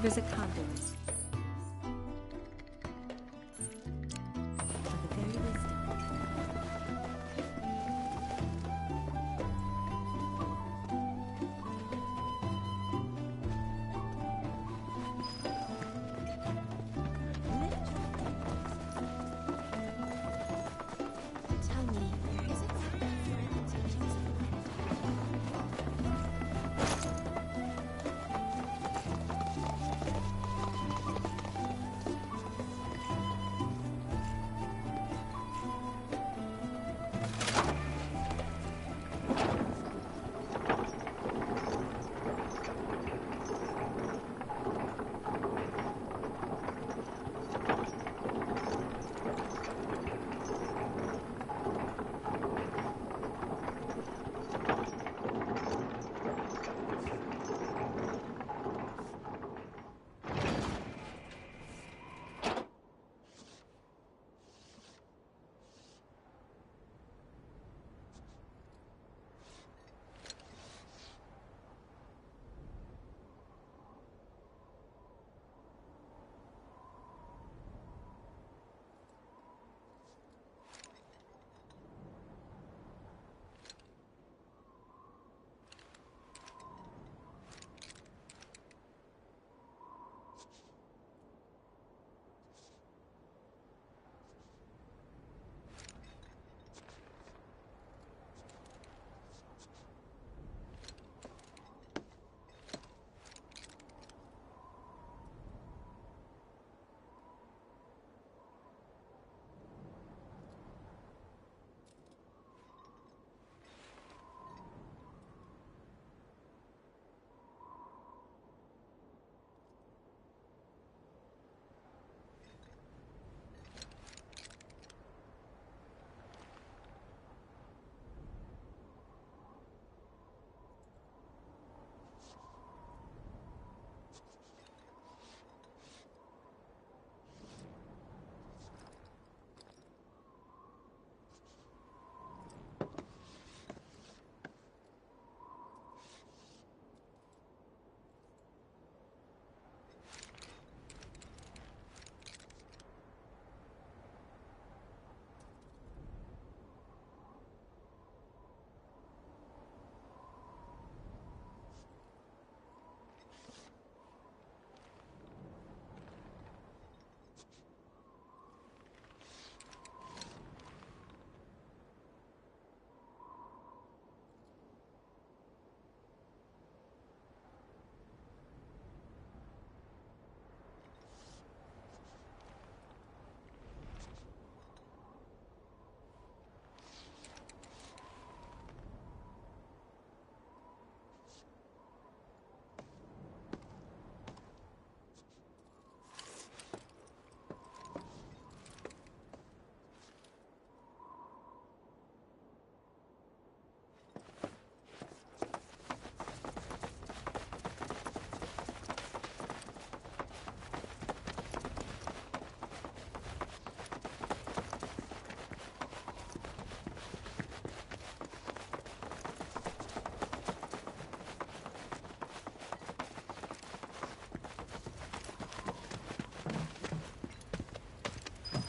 Revisit contours. For the very least. Tell me, where is exactly where the teachings of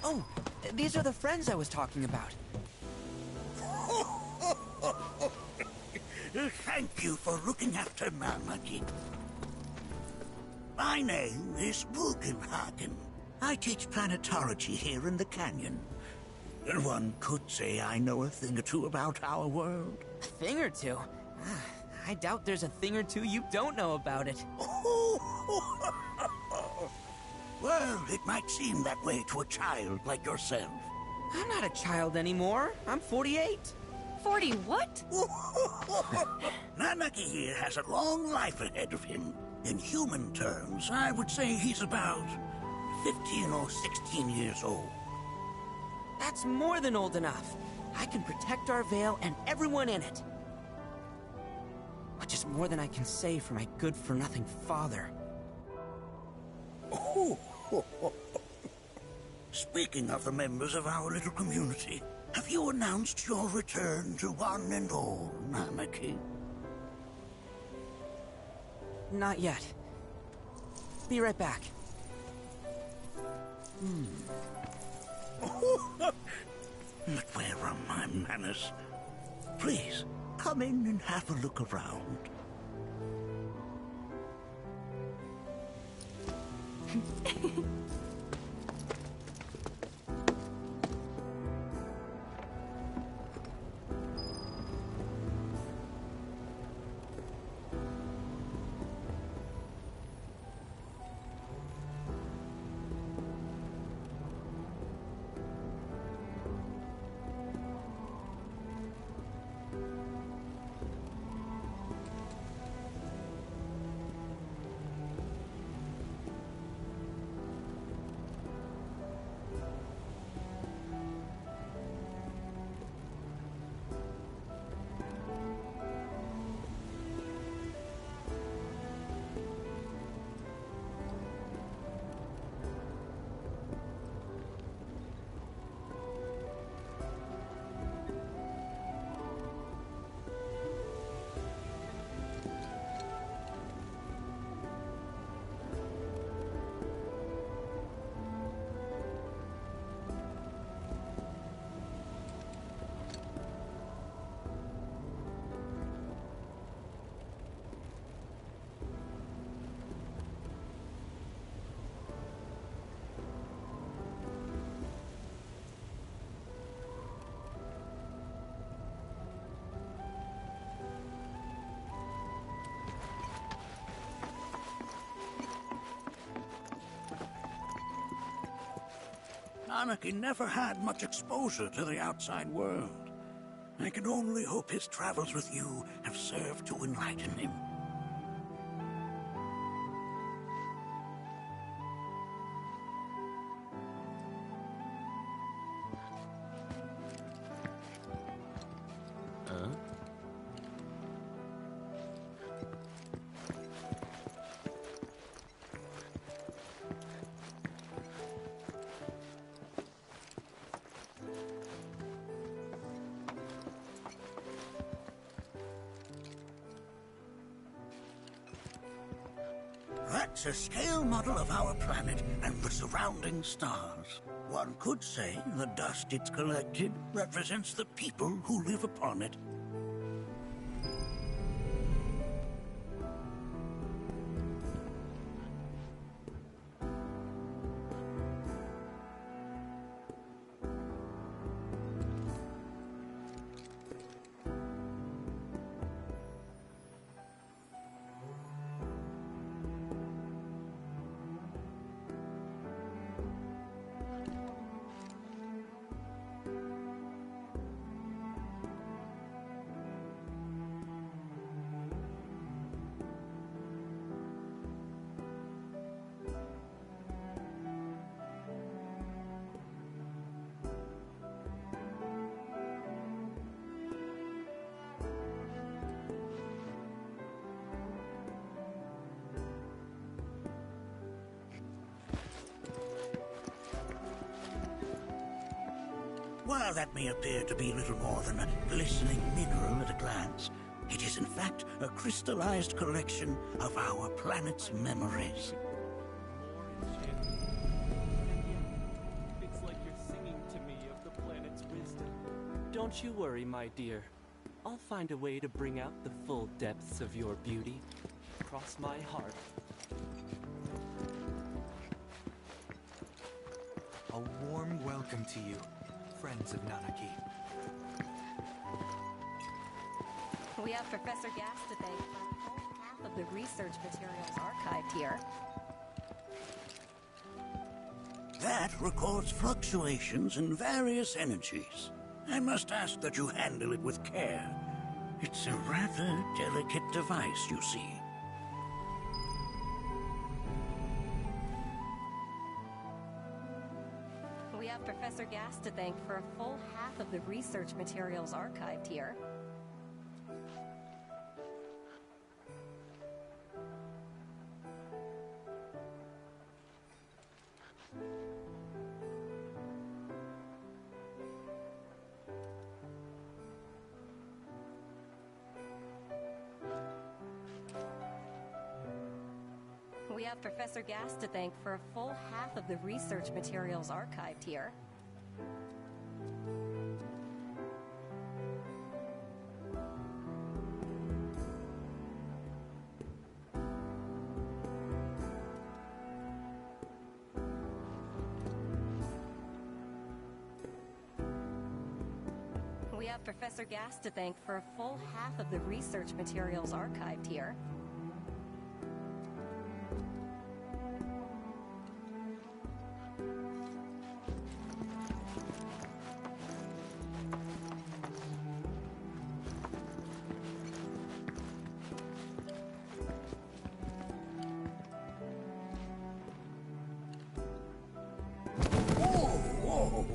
Oh, these are the friends I was talking about. Thank you for looking after Malmaki. My name is Bugenhagen. I teach planetology here in the canyon. One could say I know a thing or two about our world. A thing or two? I doubt there's a thing or two you don't know about it. Well, it might seem that way to a child like yourself. I'm not a child anymore. I'm 48. 40 what? Nanaki here has a long life ahead of him. In human terms, I would say he's about 15 or 16 years old. That's more than old enough. I can protect our Vale and everyone in it. Which is more than I can say for my good-for-nothing father. Speaking of the members of our little community, have you announced your return to one and all, Namaki? Not yet. Be right back. But where are my manners? Please, come in and have a look around. Anarchy never had much exposure to the outside world. I can only hope his travels with you have served to enlighten him. That's a scale model of our planet and the surrounding stars. One could say the dust it's collected represents the people who live upon it. While that may appear to be little more than a glistening mineral at a glance, it is in fact a crystallized collection of our planet's memories. It's like you're singing to me of the planet's wisdom. Don't you worry, my dear. I'll find a way to bring out the full depths of your beauty. Cross my heart. A warm welcome to you, friends of Nanaki. We have Professor Gas to thank for half of the research materials archived here. That records fluctuations in various energies. I must ask that you handle it with care. It's a rather delicate device, you see. We have Professor Gas to thank for a full half of the research materials archived here. We We have Professor Gas to thank for a full half of the research materials archived here. We have Professor Gas to thank for a full half of the research materials archived here. Whoa!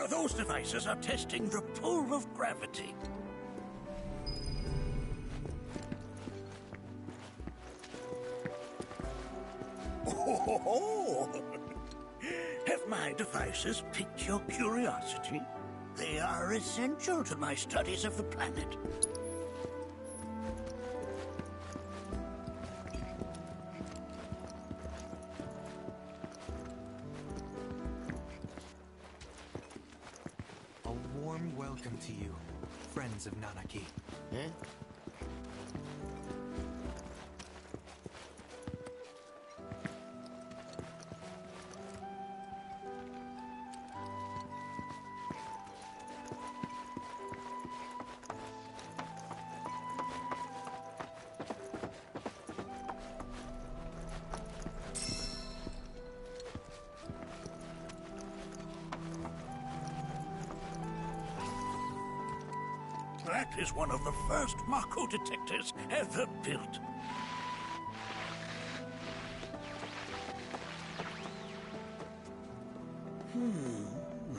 Those devices are testing the pull of gravity. Oh! Have my devices piqued your curiosity? They are essential to my studies of the planet. A warm welcome to you, friends of Nanaki. Eh? That is one of the first Mako detectors ever built.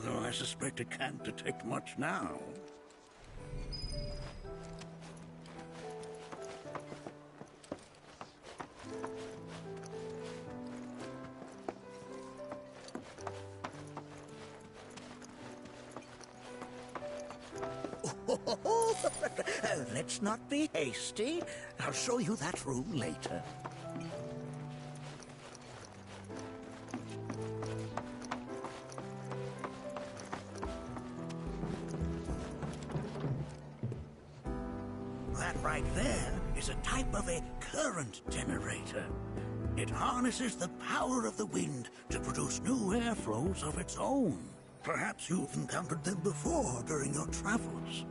Though I suspect it can't detect much now. Let's not be hasty. I'll show you that room later. That right there is a type of a current generator. It harnesses the power of the wind to produce new airflows of its own. Perhaps you've encountered them before during your travels.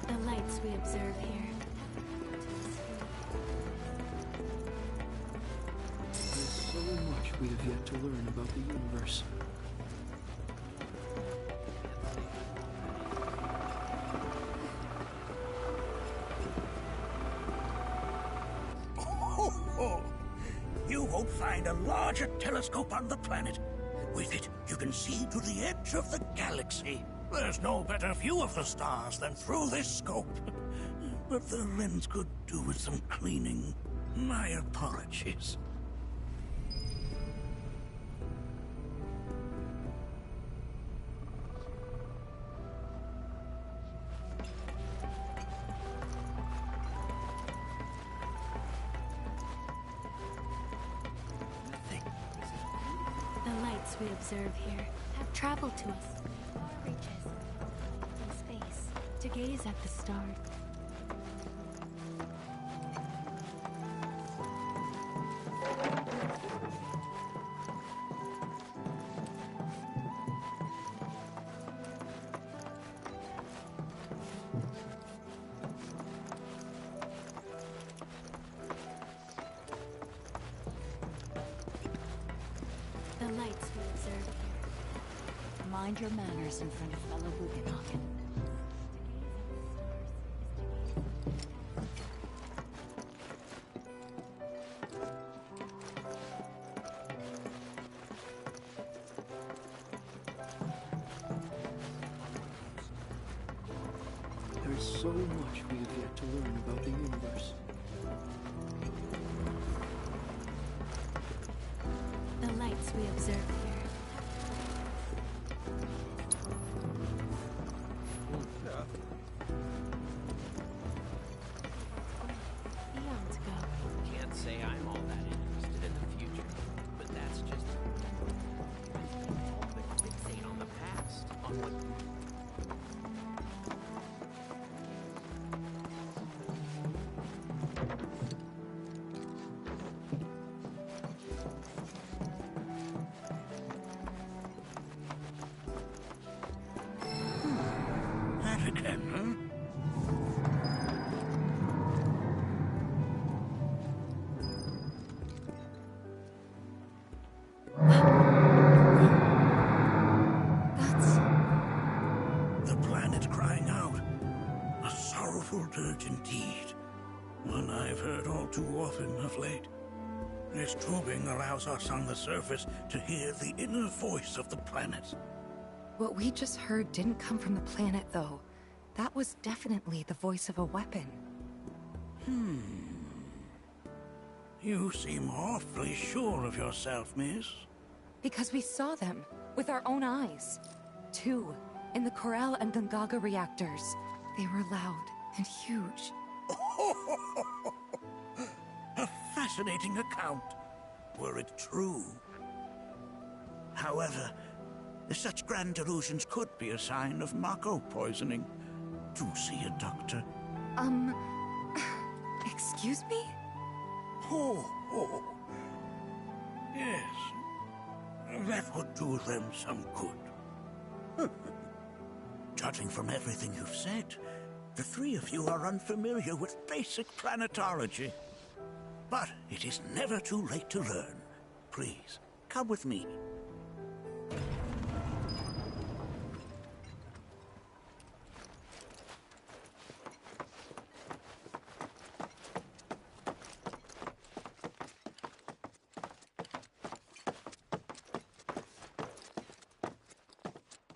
The lights we observe here. There's so much we have yet to learn about the universe. Oh, you won't find a larger telescope on the planet. With it, you can see to the edge of the galaxy. There's no better view of the stars than through this scope. But the lens could do with some cleaning. My apologies. The lights we observe here have traveled to us far reaches in space to gaze at the stars. The lights we observe here. Mind your manners in front of fellow Bugenhagen. There is So much we have yet to learn about the universe. The lights we observe here. Eons ago. Can't say I'm all that interested in the future, but that's just all that fixate on the past, on what. That again, huh? That's... The planet crying out. A sorrowful dirge indeed. One I've heard all too often of late. This tubing allows us on the surface to hear the inner voice of the planet. What we just heard didn't come from the planet, though. That was definitely the voice of a weapon. You seem awfully sure of yourself, miss. Because we saw them, with our own eyes. Two, in the Corel and Gungaga reactors. They were loud and huge. A fascinating account, were it true. However, such grand delusions could be a sign of Mako poisoning. Do see a doctor. Excuse me? Oh. Yes. That would do them some good. Judging from everything you've said, the three of you are unfamiliar with basic planetology. But it is never too late to learn. Please, come with me.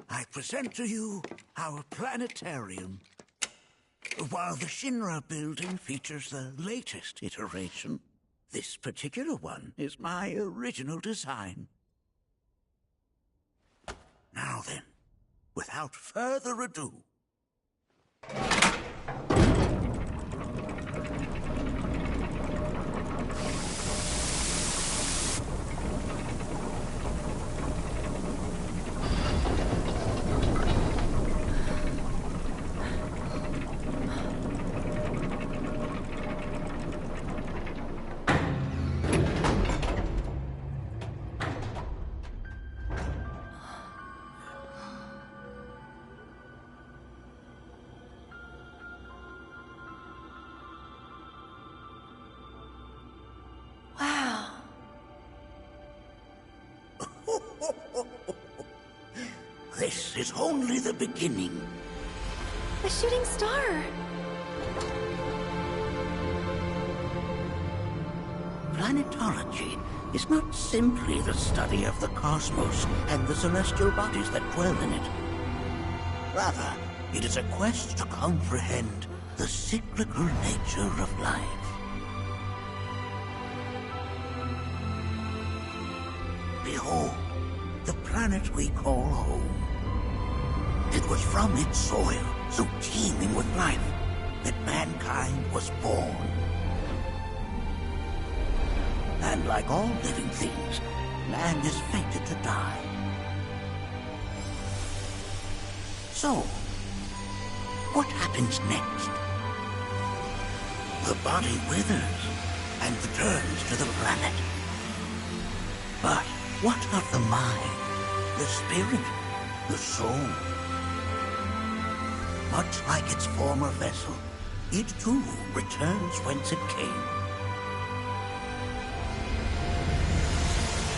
I present to you our planetarium. While the Shinra building features the latest iteration, this particular one is my original design. Now then, without further ado, Wow. this is only the beginning. A shooting star. Planetology is not simply the study of the cosmos and the celestial bodies that dwell in it. Rather, it is a quest to comprehend the cyclical nature of life. Behold, the planet we call home. It was from its soil, so teeming with life, that mankind was born. And like all living things, man is fated to die. So, what happens next? The body withers and returns to the planet. But what of the mind, the spirit, the soul? Much like its former vessel, it too returns whence it came.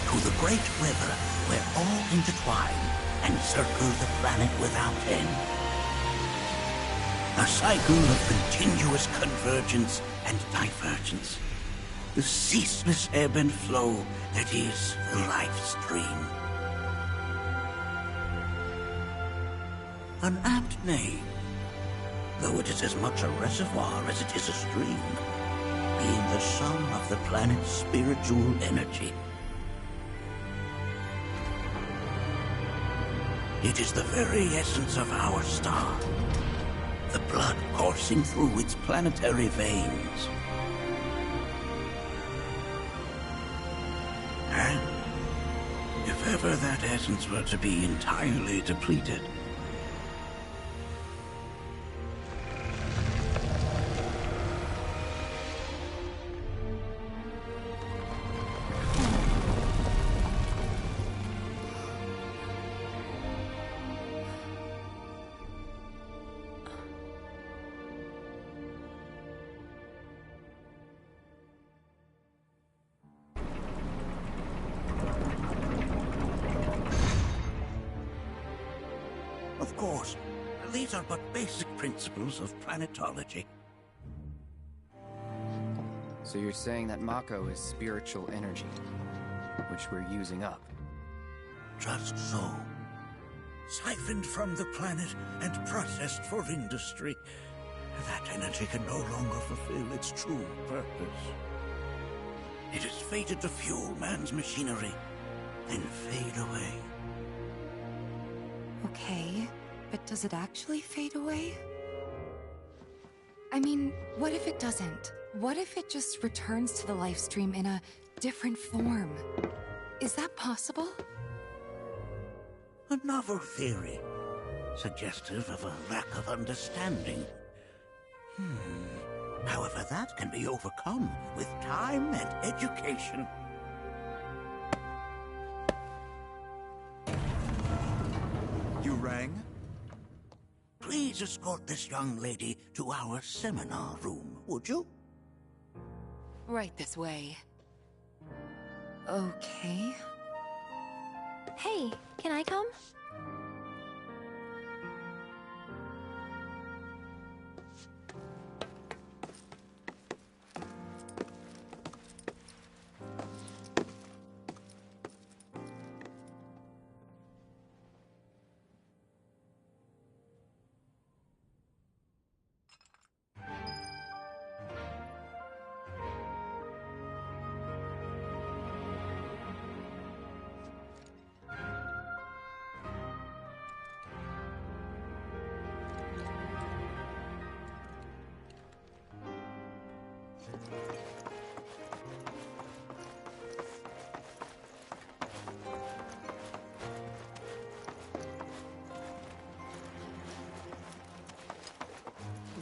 To the great river where all intertwine and circle the planet without end. A cycle of continuous convergence and divergence. The ceaseless ebb and flow that is the life stream. An apt name. though it is as much a reservoir as it is a stream, being the sum of the planet's spiritual energy. It is the very essence of our star, the blood coursing through its planetary veins. And if ever that essence were to be entirely depleted, of course, these are but basic principles of planetology. So you're saying that Mako is spiritual energy, which we're using up? Just so. Siphoned from the planet and processed for industry, that energy can no longer fulfill its true purpose. It is fated to fuel man's machinery, then fade away. Okay, but does it actually fade away? I mean, what if it doesn't? What if it just returns to the life stream in a different form? Is that possible? A novel theory, suggestive of a lack of understanding. However, that can be overcome with time and education. You rang? Please escort this young lady to our seminar room, would you? Right this way. Okay. Hey, can I come?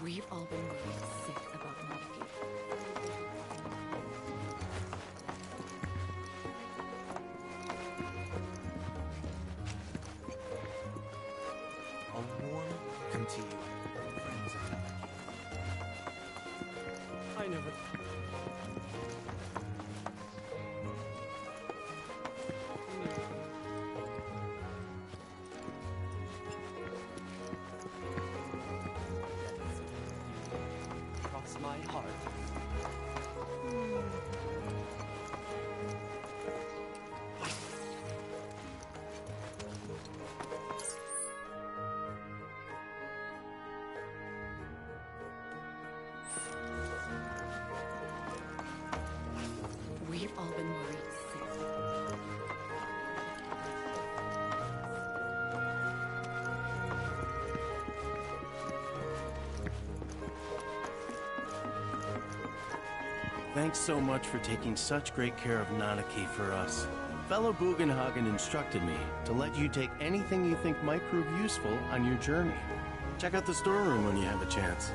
We've all been really sick about Montague. A warm welcome to you, friends of Montague. I never... Cross my heart. We've all been worried sick. Thanks so much for taking such great care of Nanaki for us. Fellow Bugenhagen instructed me to let you take anything you think might prove useful on your journey. Check out the storeroom when you have a chance.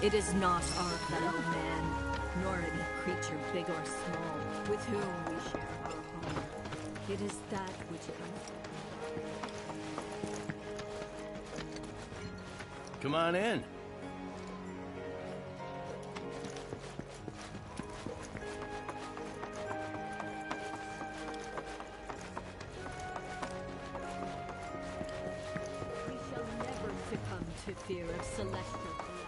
It is not our fellow man, nor any creature big or small, with whom we share our home. It is that which comes. Come on in. We shall never succumb to fear of celestial calamity.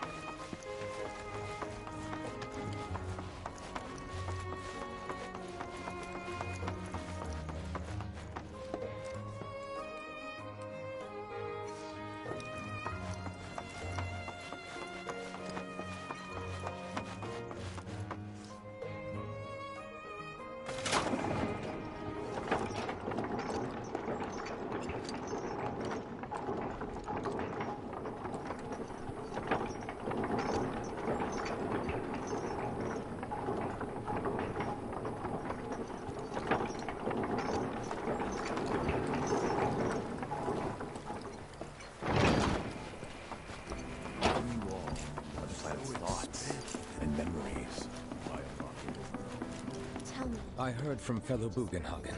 I heard from fellow Bugenhagen.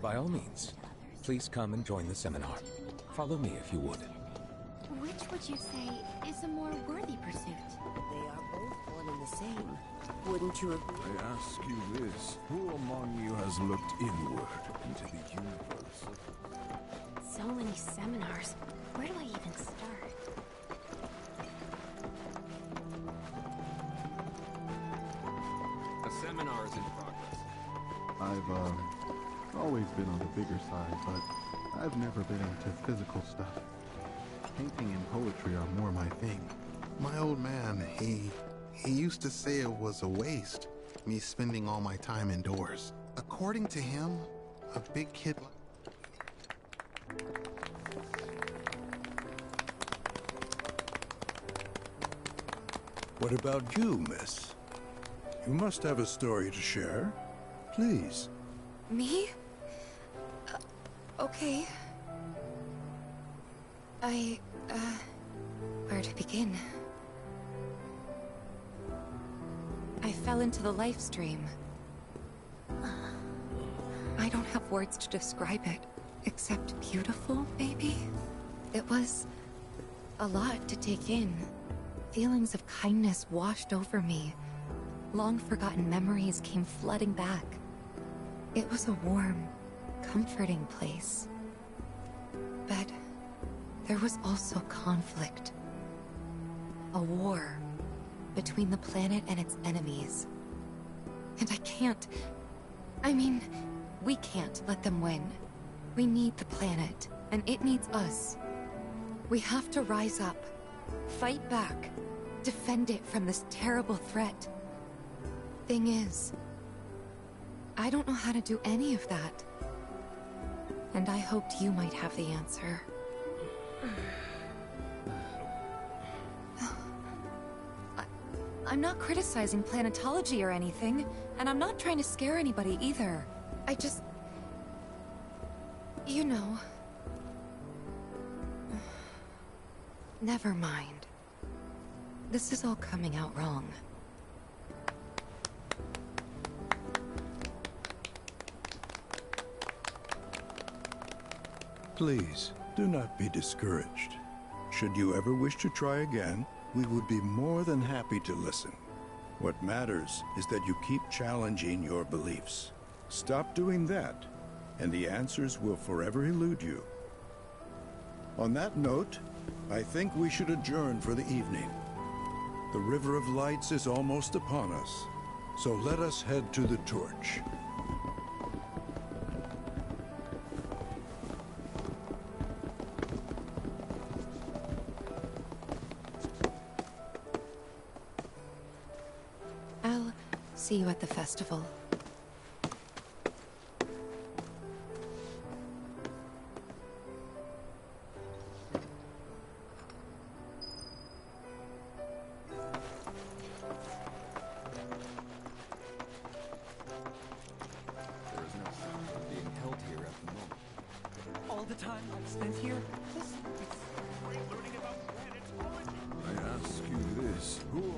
By all means, please come and join the seminar. Follow me if you would. Which would you say is a more worthy pursuit? They are both one and the same. Wouldn't you agree? I ask you this, who among you has looked inward into the universe? So many seminars. Where do I even start? A seminar is in progress. I've always been on the bigger side, but I've never been into physical stuff. Painting and poetry are more my thing. My old man, he used to say it was a waste, me spending all my time indoors. According to him, a big kid... What about you, miss? You must have a story to share. Please. Me? Okay. Where to begin? I fell into the life stream. I don't have words to describe it, except beautiful, maybe? It was a lot to take in. Feelings of kindness washed over me. Long-forgotten memories came flooding back. It was a warm, comforting place. But there was also conflict. A war between the planet and its enemies. And we can't let them win. We need the planet, and it needs us. We have to rise up, fight back, defend it from this terrible threat. Thing is, I don't know how to do any of that. And I hoped you might have the answer. I'm not criticizing planetology or anything, and I'm not trying to scare anybody either. I just... you know... Never mind. This is all coming out wrong. Please, do not be discouraged. Should you ever wish to try again, we would be more than happy to listen. What matters is that you keep challenging your beliefs. Stop doing that, and the answers will forever elude you. On that note, I think we should adjourn for the evening. The River of Lights is almost upon us, so let us head to the torch. I'll see you at the festival. Here? I ask you this, who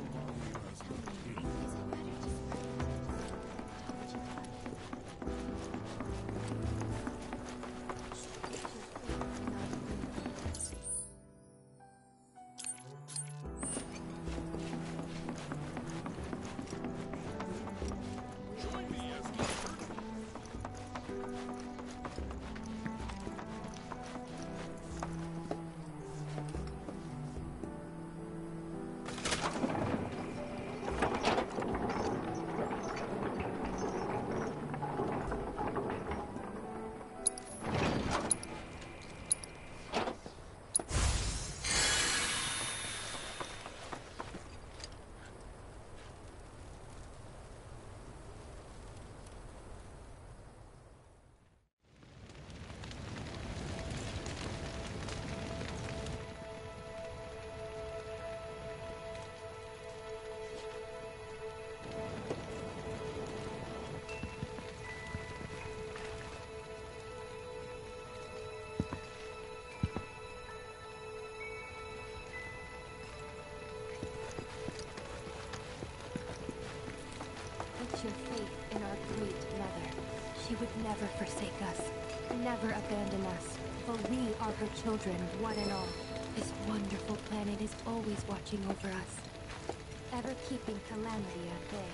your faith in our great mother. She would never forsake us, never abandon us, for we are her children, one and all. This wonderful planet is always watching over us, ever keeping calamity at bay.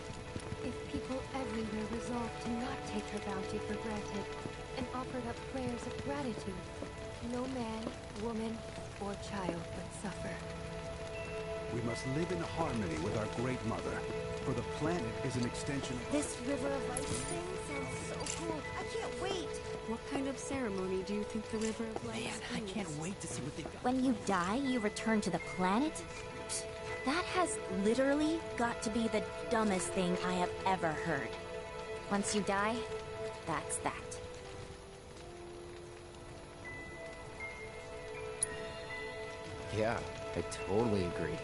If people everywhere resolved to not take her bounty for granted and offered up prayers of gratitude, no man, woman, or child would suffer. We must live in harmony with our great mother, for the planet is an extension of... This River of Light thing sounds so cool. I can't wait. What kind of ceremony do you think the River of Light is? I can't wait to see what they got. When you die, you return to the planet? That has literally got to be the dumbest thing I have ever heard. Once you die, that's that. Yeah, I totally agree.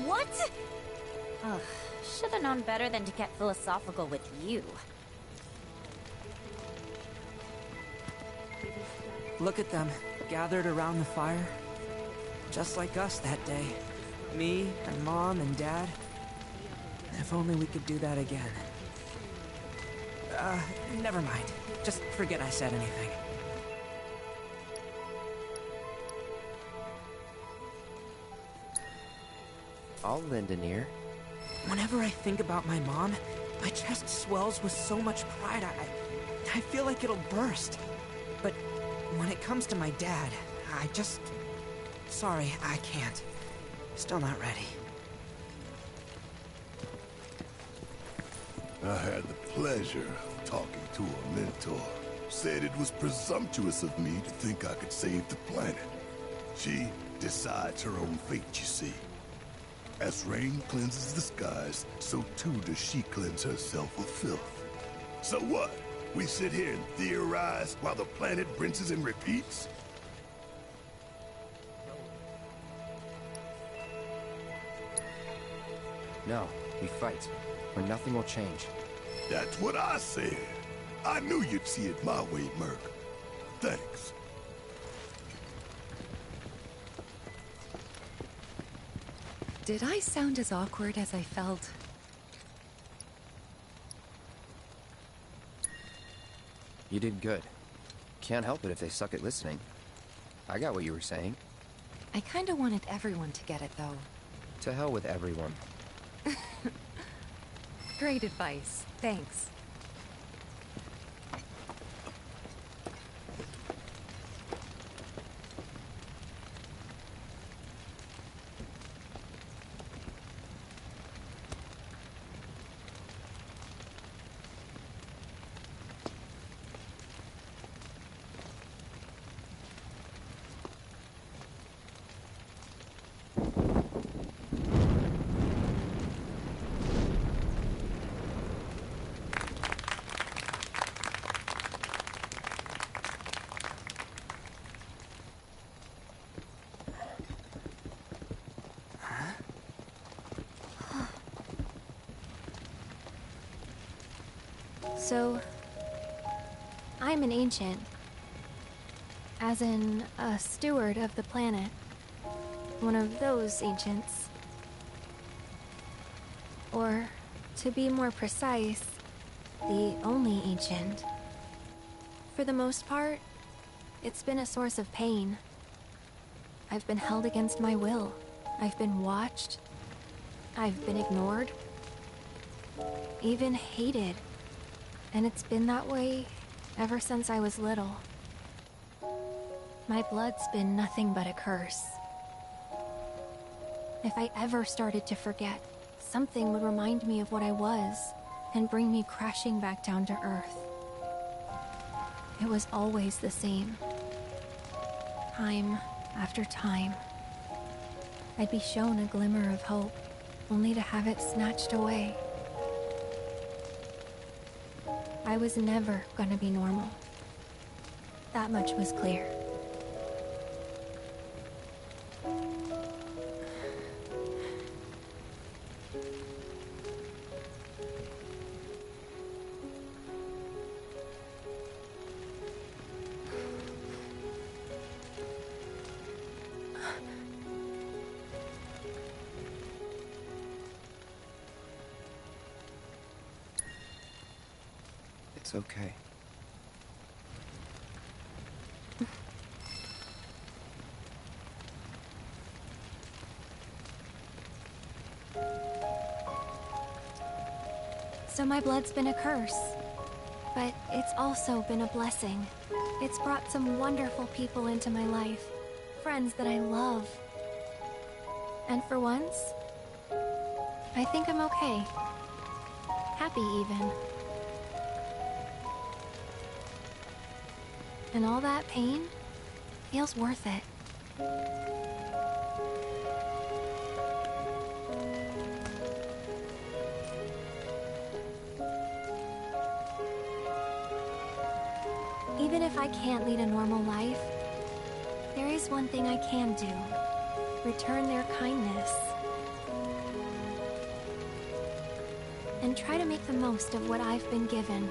What? Ugh, should have known better than to get philosophical with you. Look at them, gathered around the fire. Just like us that day. Me, and Mom, and Dad. If only we could do that again. Never mind. Just forget I said anything. I'll lend an ear. Whenever I think about my mom, my chest swells with so much pride, I feel like it'll burst. But when it comes to my dad, I just... Sorry, I can't. Still not ready. I had the pleasure of talking to a mentor. Said it was presumptuous of me to think I could save the planet. She decides her own fate, you see. As rain cleanses the skies, so too does she cleanse herself of filth. So what? We sit here and theorize while the planet rinses and repeats? No, we fight, or nothing will change. That's what I said. I knew you'd see it my way, Merc. Thanks. Did I sound as awkward as I felt? You did good. Can't help it if they suck at listening. I got what you were saying. I kinda wanted everyone to get it, though. To hell with everyone. Great advice. Thanks. So, I'm an ancient. As in, a steward of the planet. One of those ancients. Or, to be more precise, the only ancient. For the most part, it's been a source of pain. I've been held against my will. I've been watched. I've been ignored. Even hated. And it's been that way ever since I was little. My blood's been nothing but a curse. If I ever started to forget, something would remind me of what I was and bring me crashing back down to Earth. It was always the same. Time after time. I'd be shown a glimmer of hope, only to have it snatched away. I was never gonna be normal. That much was clear. It's okay. So my blood's been a curse, but it's also been a blessing. It's brought some wonderful people into my life, friends that I love. And for once, I think I'm okay. Happy even. And all that pain feels worth it. Even if I can't lead a normal life, there is one thing I can do. Return their kindness. And try to make the most of what I've been given.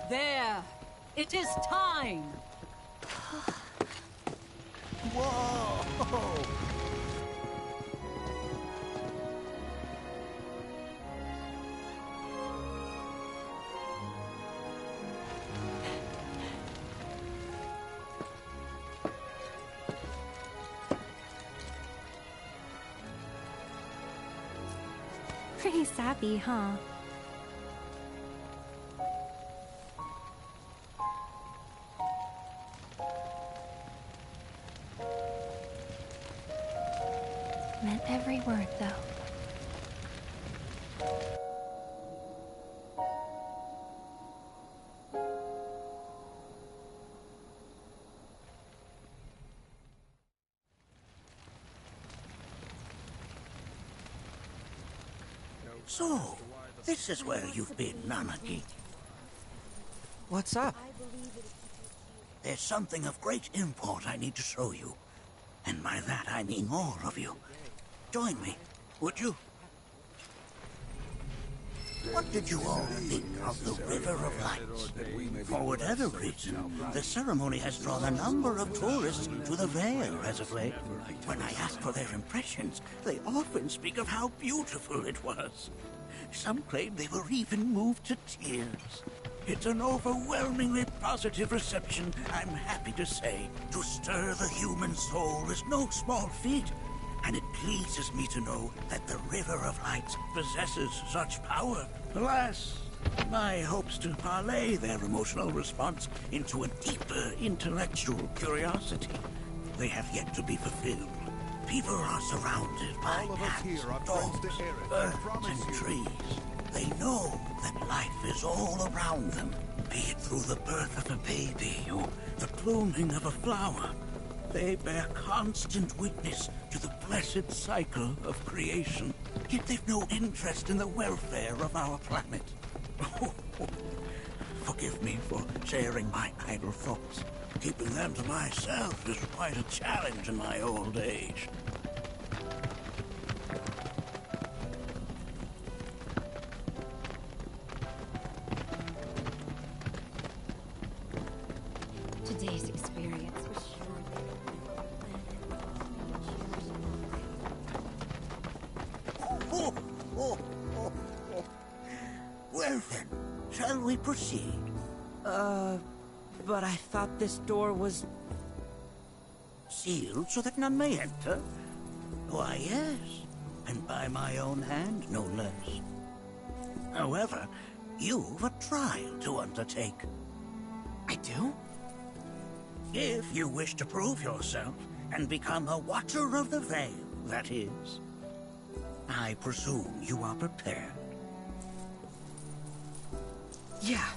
There! It is time! Whoa! Pretty sappy, huh? Meant every word, though. So, this is where you've been, Nanaki. What's up? There's something of great import I need to show you. And by that I mean all of you. Join me, would you? What did you all think of the River of Lights? For whatever reason, the ceremony has drawn a number of tourists to the Vale as of late. When I ask for their impressions, they often speak of how beautiful it was. Some claim they were even moved to tears. It's an overwhelmingly positive reception, I'm happy to say. To stir the human soul is no small feat, and it pleases me to know that the River of Lights possesses such power. Alas, my hopes to parlay their emotional response into a deeper intellectual curiosity, they have yet to be fulfilled. People are surrounded by cats, dogs, birds, and trees. They know that life is all around them, be it through the birth of a baby or the blooming of a flower. They bear constant witness to the blessed cycle of creation, yet they've no interest in the welfare of our planet. Forgive me for sharing my idle thoughts. Keeping them to myself is quite a challenge in my old age. Today's experience was Well then, shall we proceed? But I thought this door was... sealed so that none may enter? Why, yes. and by my own hand, no less. However, you've a trial to undertake. I do? If you wish to prove yourself and become a Watcher of the Veil, that is. I presume you are prepared. Yeah.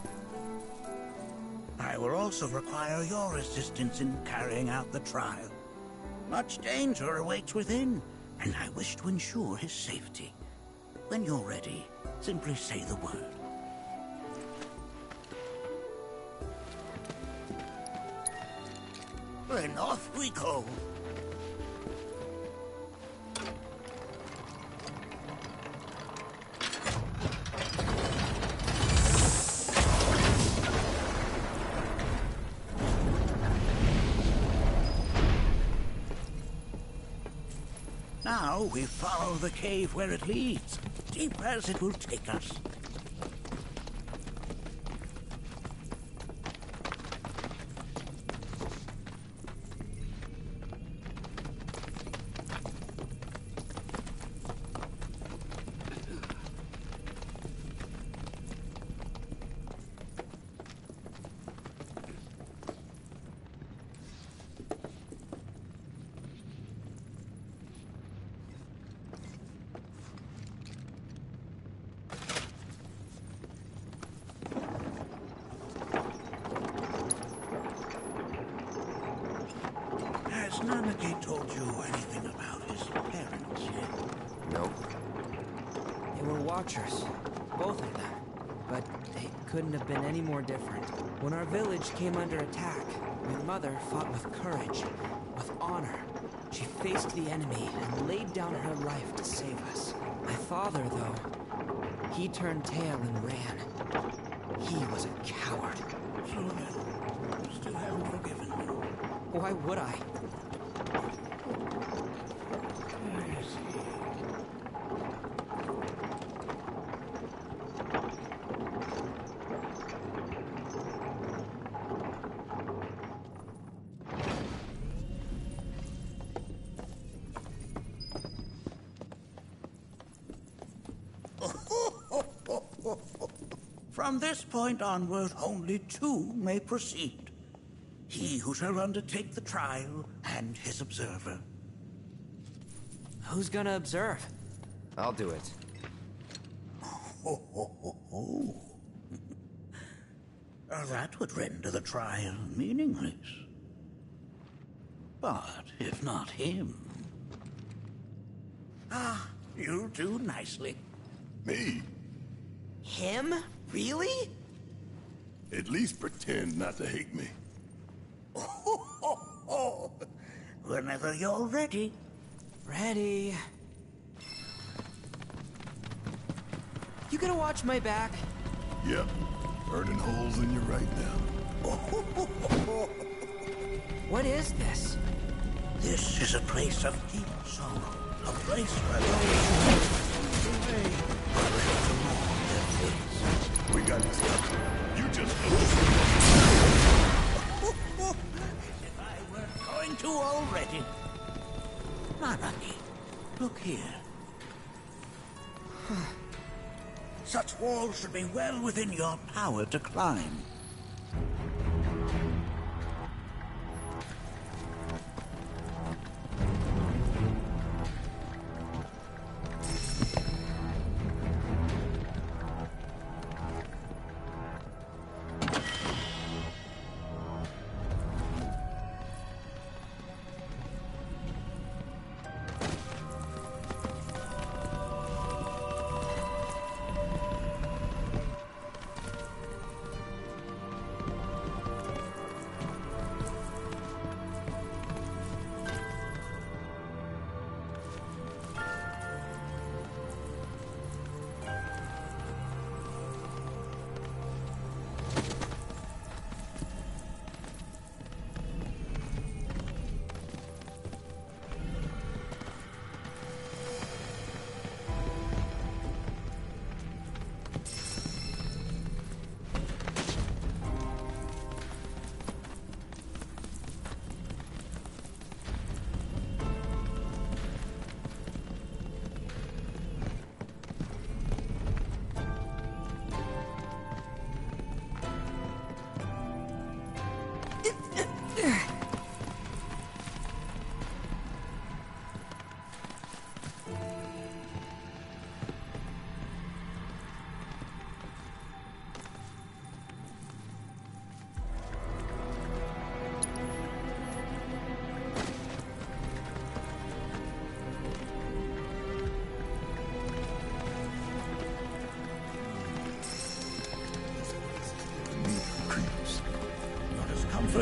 I will also require your assistance in carrying out the trial. Much danger awaits within, and I wish to ensure his safety. When you're ready, simply say the word. Then off we go. Now we follow the cave where it leads, deep as it will take us. Has Nanaki told you anything about his parents yet? Nope. They were Watchers, both of them. But they couldn't have been any more different. When our village came under attack, my mother fought with courage, with honor. She faced the enemy and laid down her life to save us. My father, though, he turned tail and ran. He was a coward. So then, you still haven't forgiven me? Why would I? I see. From this point onward, only two may proceed. He who shall undertake the trial, and his observer. Who's gonna observe? I'll do it. That would render the trial meaningless. But if not him... Ah, you'll do nicely. Me? Him? Really? At least pretend not to hate me. Whenever you're ready. Ready. You gonna watch my back? Yep. Burning holes in you right now. What is this? This is a place of deep sorrow. A place where those who away are left to mourn their fates. We got this stuff. You just If I weren't going to already. Nanaki, look here. Such walls should be well within your power to climb.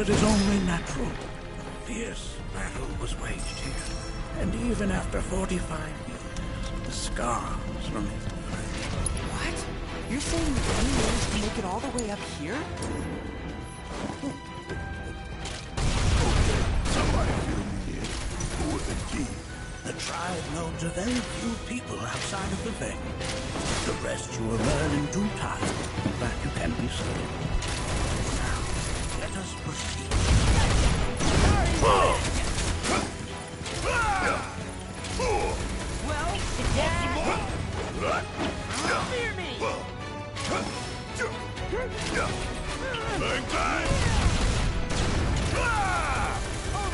But it is only natural. A fierce battle was waged here. And even after 45 years, the scars remain. What? You're saying that we managed to make it all the way up here? Somebody fill me in. Who was the key? The tribe knows a very few people outside of the veil. The rest you will learn in due time. That you can be certain. Now, let us proceed. Well, fear me!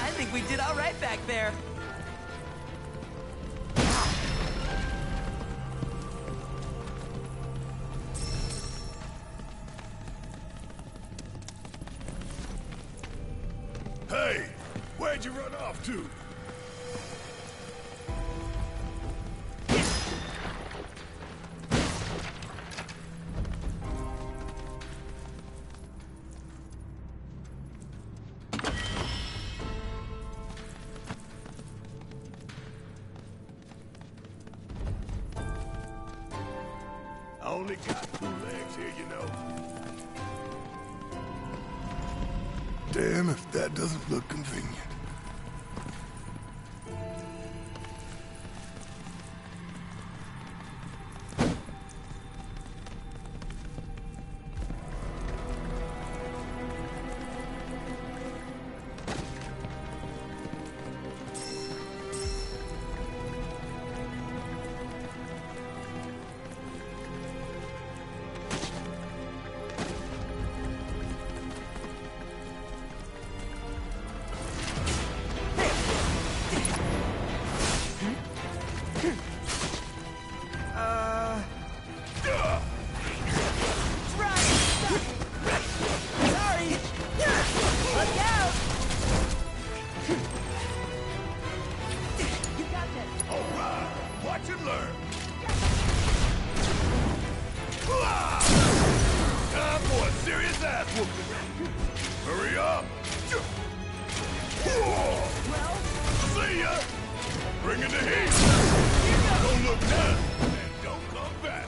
I think we did all right back there. Hey, where'd you run off to? I only got 2 legs here, you know. Damn if that doesn't look convenient. Hurry up! Well, see ya! Bringing the heat! Don't look down and don't come back!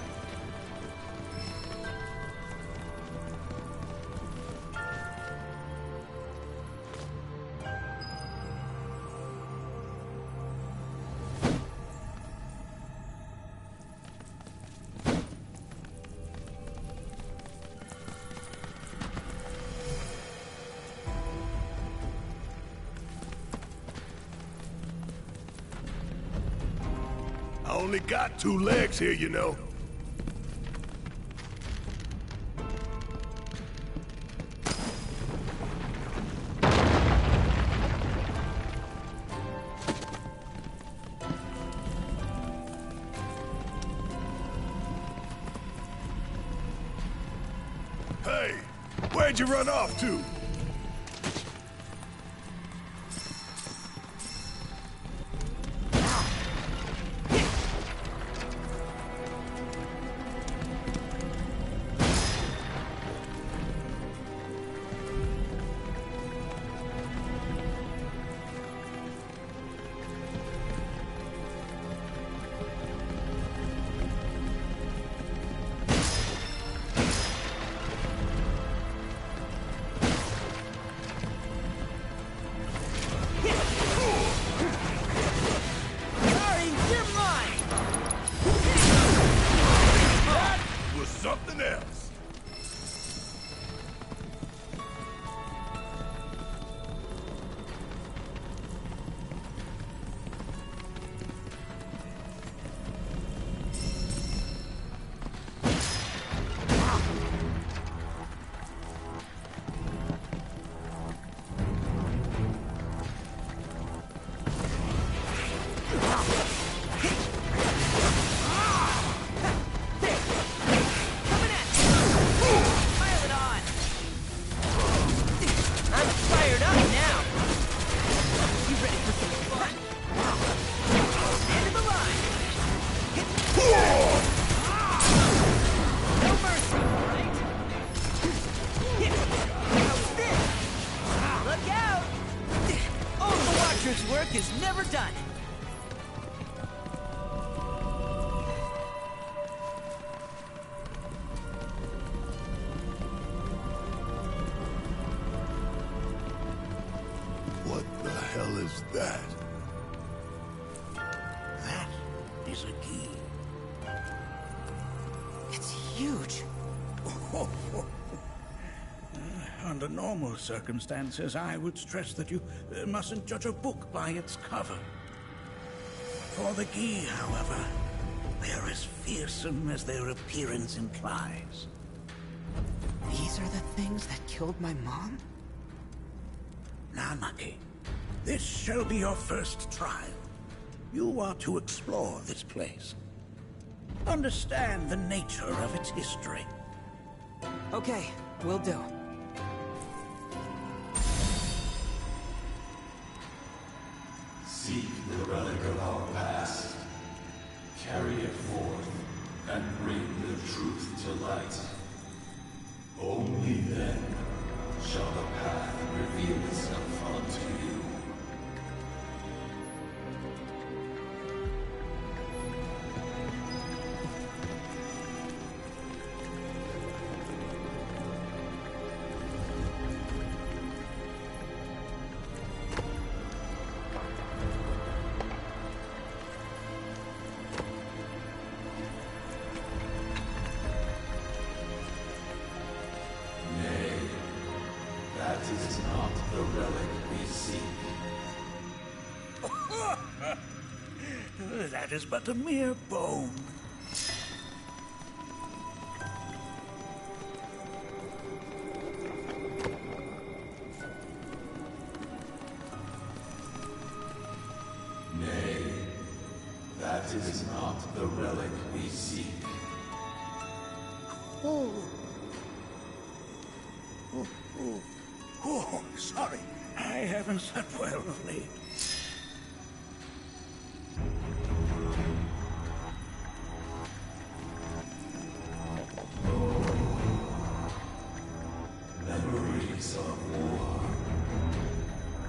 I only got 2 legs here, you know. Hey, where'd you run off to? is never done! What the hell is that? That is a key. It's huge. Under normal circumstances, I would stress that you mustn't judge a book by its cover. For the Gi, however, they are as fearsome as their appearance implies. These are the things that killed my mom? Nanaki, this shall be your first trial. You are to explore this place. Understand the nature of its history. Okay, will do. Seek the relic of our past. Carry it forth and bring the truth to light. Only then shall the path reveal itself unto you. That is but a mere bone. Nay, that is not the relic we seek. Oh, sorry. I haven't slept well of late. Memories of war.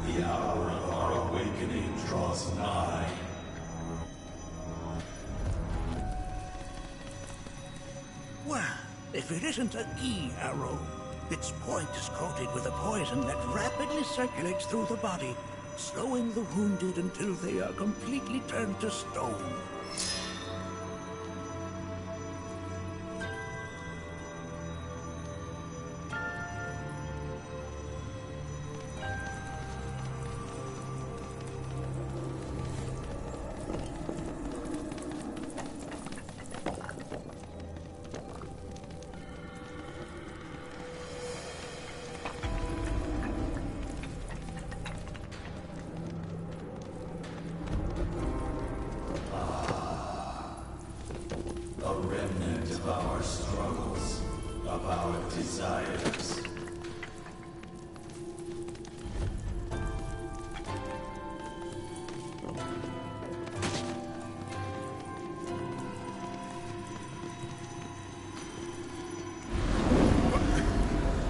The hour of our awakening draws nigh. Well, if it isn't a Gi arrow, its point is coated with a poison that rapidly circulates through the body, slowing the wounded until they are completely turned to stone. A remnant of our struggles, of our desires.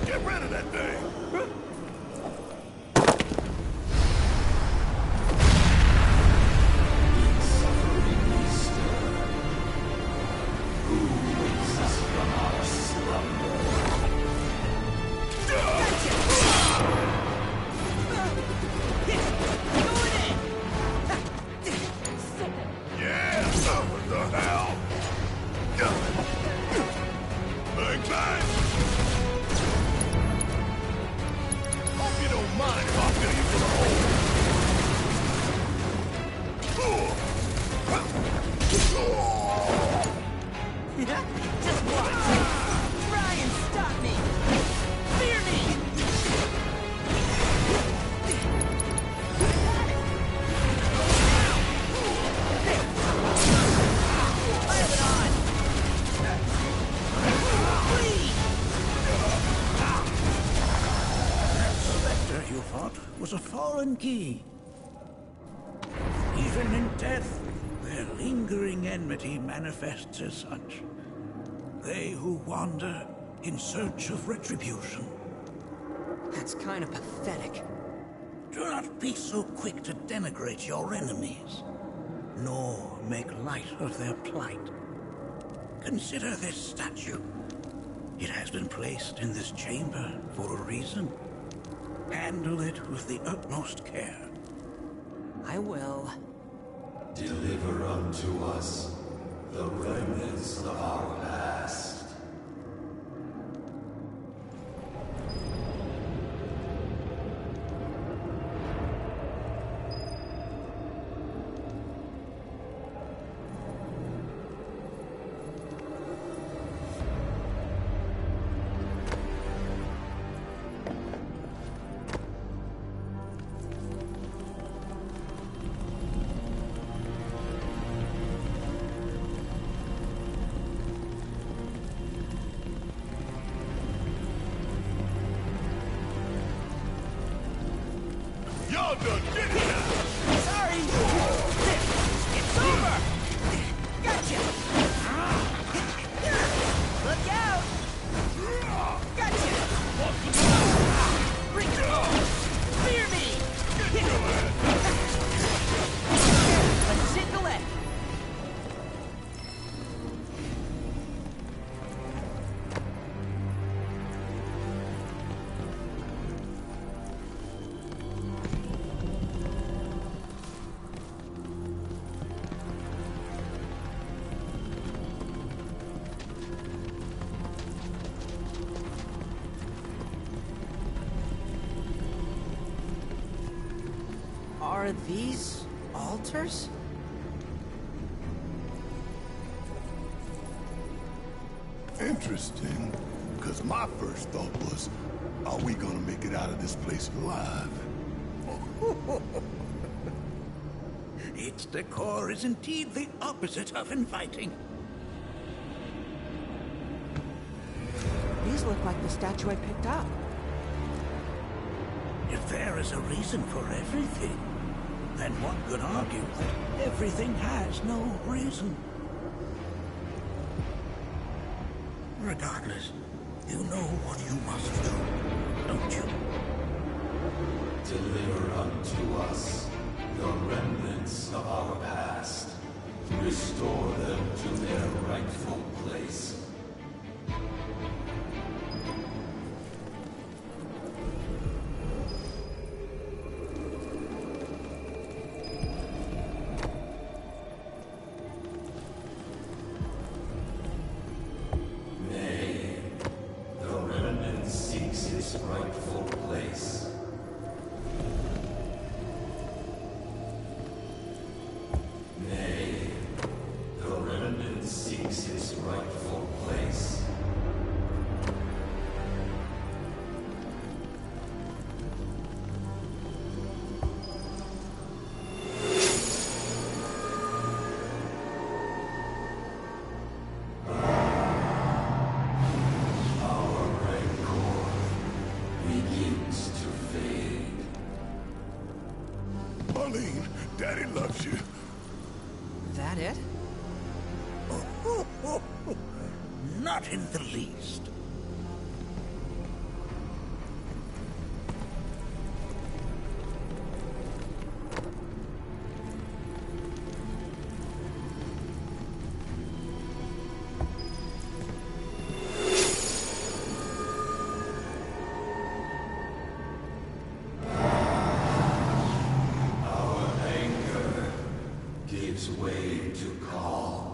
Get rid of that thing! Just watch! Try and stop me! Fear me! Pile it on! Please! That specter you fought was a fallen Gi. Even in death, their lingering enmity manifests as such. They who wander in search of retribution. That's kind of pathetic. Do not be so quick to denigrate your enemies, nor make light of their plight. Consider this statue. It has been placed in this chamber for a reason. Handle it with the utmost care. I will. Deliver unto us the remnants of our past. Y'all done did it now! Sorry! It's over! Gotcha! Look out! Gotcha! Bring it on! Fear me! Let's hit the leg! Are these altars? Interesting, because my first thought was, are we gonna make it out of this place alive? Its decor is indeed the opposite of inviting. These look like the statue I picked up. If there is a reason for everything, then one could argue that everything has no reason. Regardless, you know what you must do, don't you? Deliver unto us the remnants of our past. Restore them to their rightful place. Nay, the remnant seeks its rightful place. Nay, the remnant seeks its rightful place. Our rancor begins to fade. Marlene, Daddy loves you. That it? Not in the least. Our anger gives way to calm.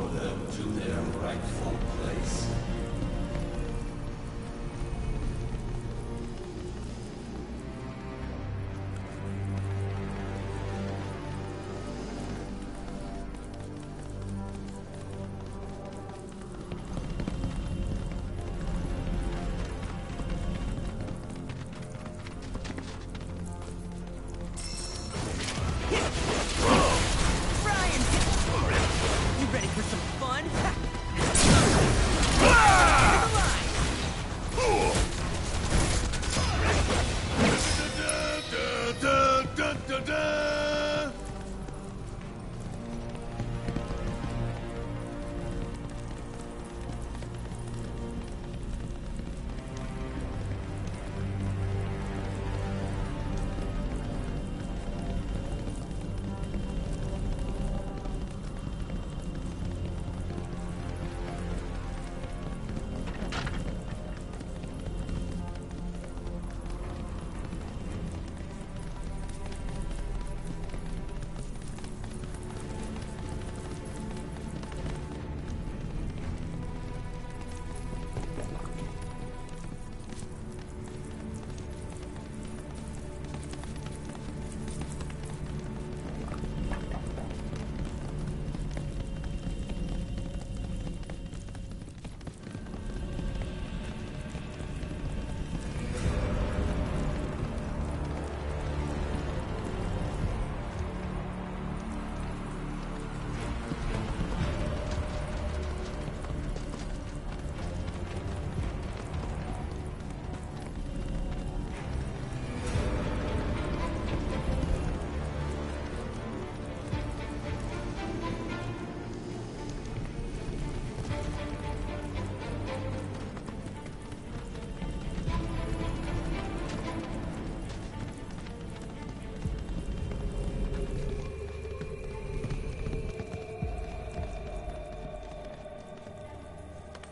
restore them to their rightful place.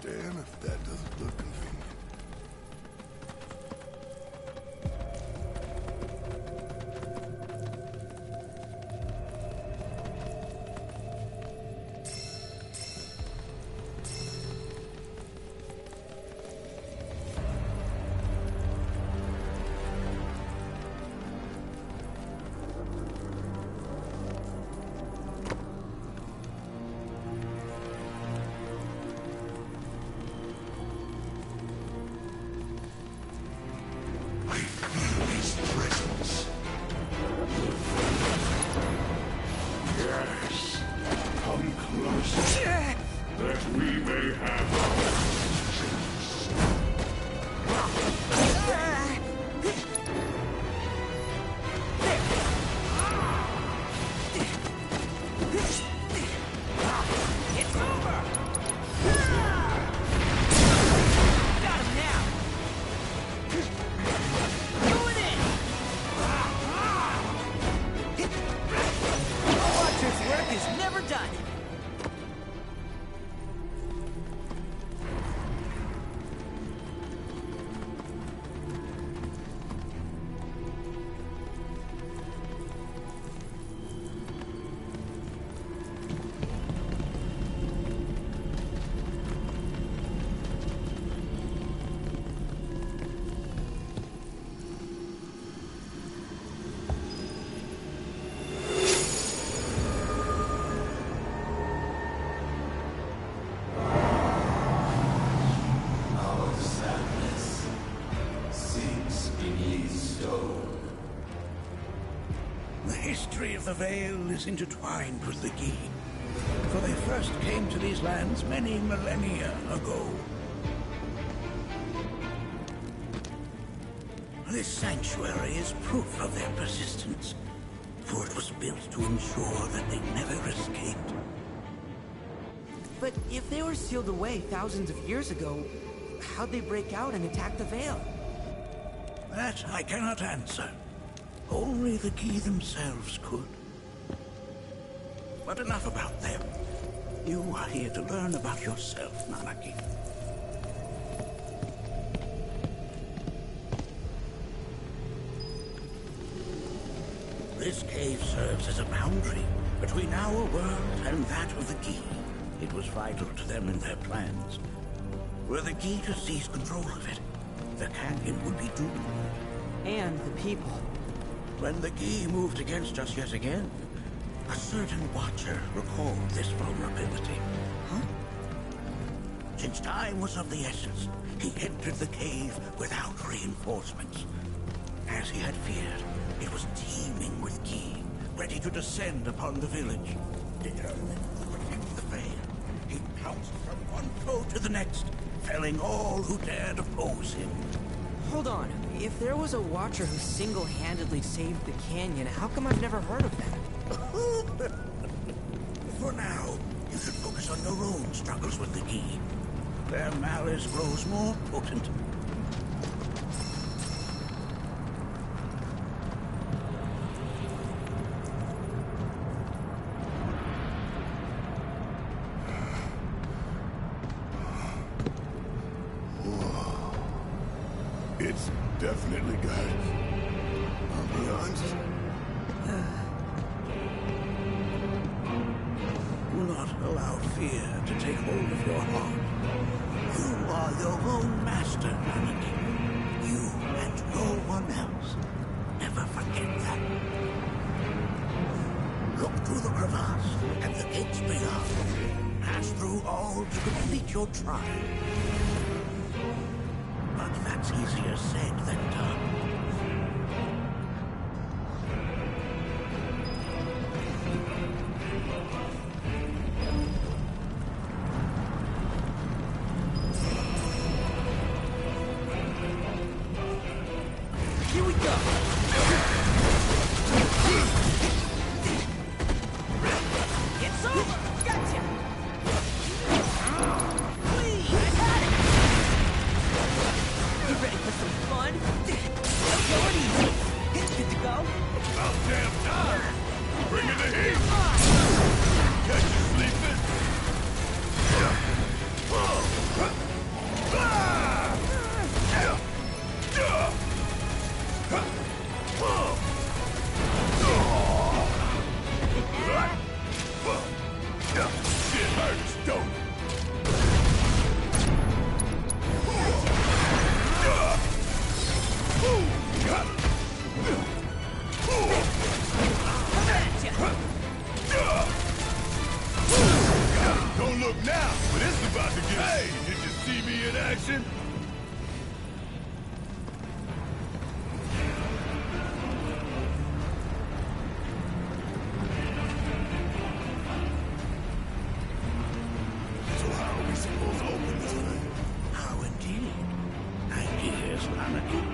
Damn if that doesn't look convenient. Yes. Come closer. That we may have our decisions. It's over! Got him now! Going in! Watcher's work is never done! Our sadness sinks beneath stone. The history of the Vale is intertwined with the Gi, for they first came to these lands many millennia ago. This sanctuary is proof of their persistence, for it was built to ensure that they never escaped. But if they were sealed away thousands of years ago, how'd they break out and attack the Vale? That I cannot answer. Only the Gi themselves could. But enough about them. You are here to learn about yourself, Nanaki. This cave serves as a boundary between our world and that of the Gi. It was vital to them and their plans. Were the key to seize control of it, the canyon would be doomed. And the people. When the key moved against us yet again, a certain watcher recalled this vulnerability. Huh? Since time was of the essence, he entered the cave without reinforcements. As he had feared, it was teeming with Ki, ready to descend upon the village. Determined to protect the Fae, he pounced from one foe to the next, felling all who dared oppose him. Hold on. If there was a Watcher who single-handedly saved the canyon, how come I've never heard of that? For now, you should focus on your own struggles with the Ki. Their malice grows more potent. It's definitely got it. I'll be honest. Do not allow fear to take hold of your heart. You are your own master, Anakin. You and no one else. Never forget that. Look through the crevasse and the gates beyond. Pass through all to complete your trial. But that's easier said than done. Here we go! It's over! Gotcha! Please! I had it! You ready for some fun? Let's go it easy! Good to go? About damn time! Bring in the heat! Catch you sleeping? Shit hurts, don't it? Got it. Don't look now, but it's about to get... Hey, did you see me in action? So how are we supposed to open this thing? How indeed? Ideas, Anakin.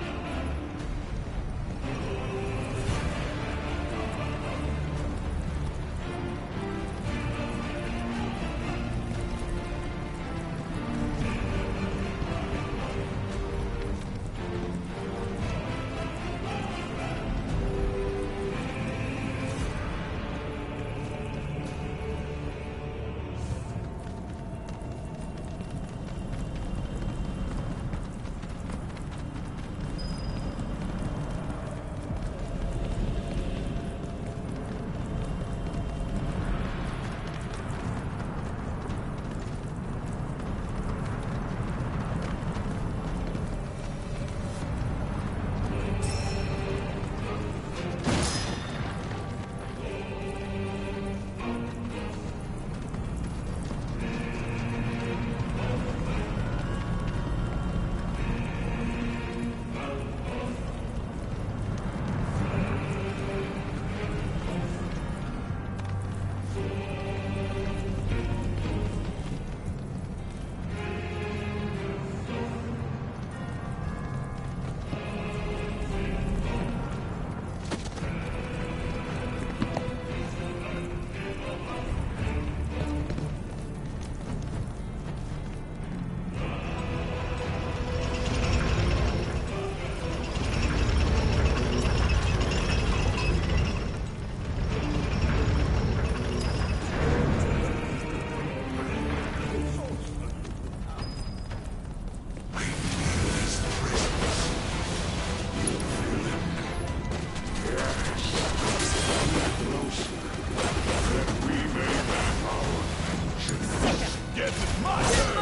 guess it's my turn.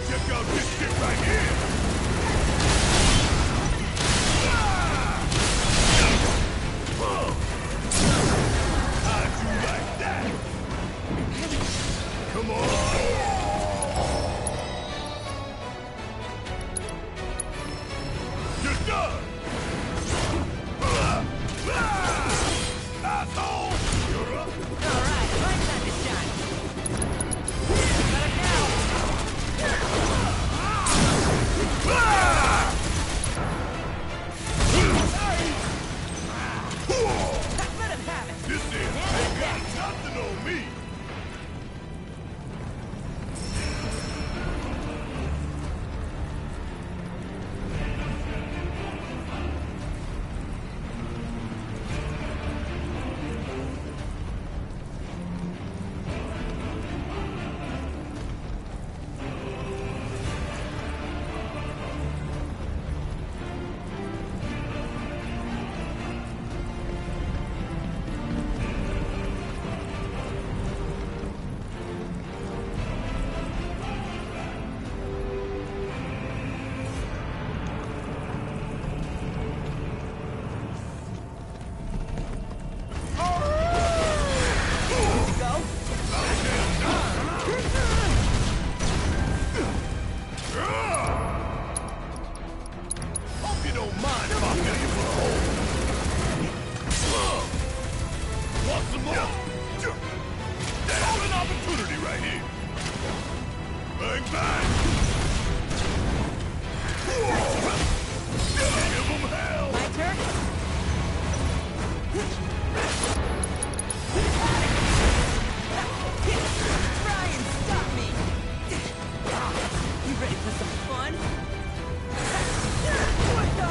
Check out this shit right here. How'd you like that? Come on. You're done. Asshole! You're up. All right, my time to shine. Better now. Let him have it. This ain't got nothing on me. Hope you don't mind if I fill you full of holes. Want some more? There's an opportunity right here. Bang, bang. Give them hell. My turn. Try and stop me. You ready for some fun? What the?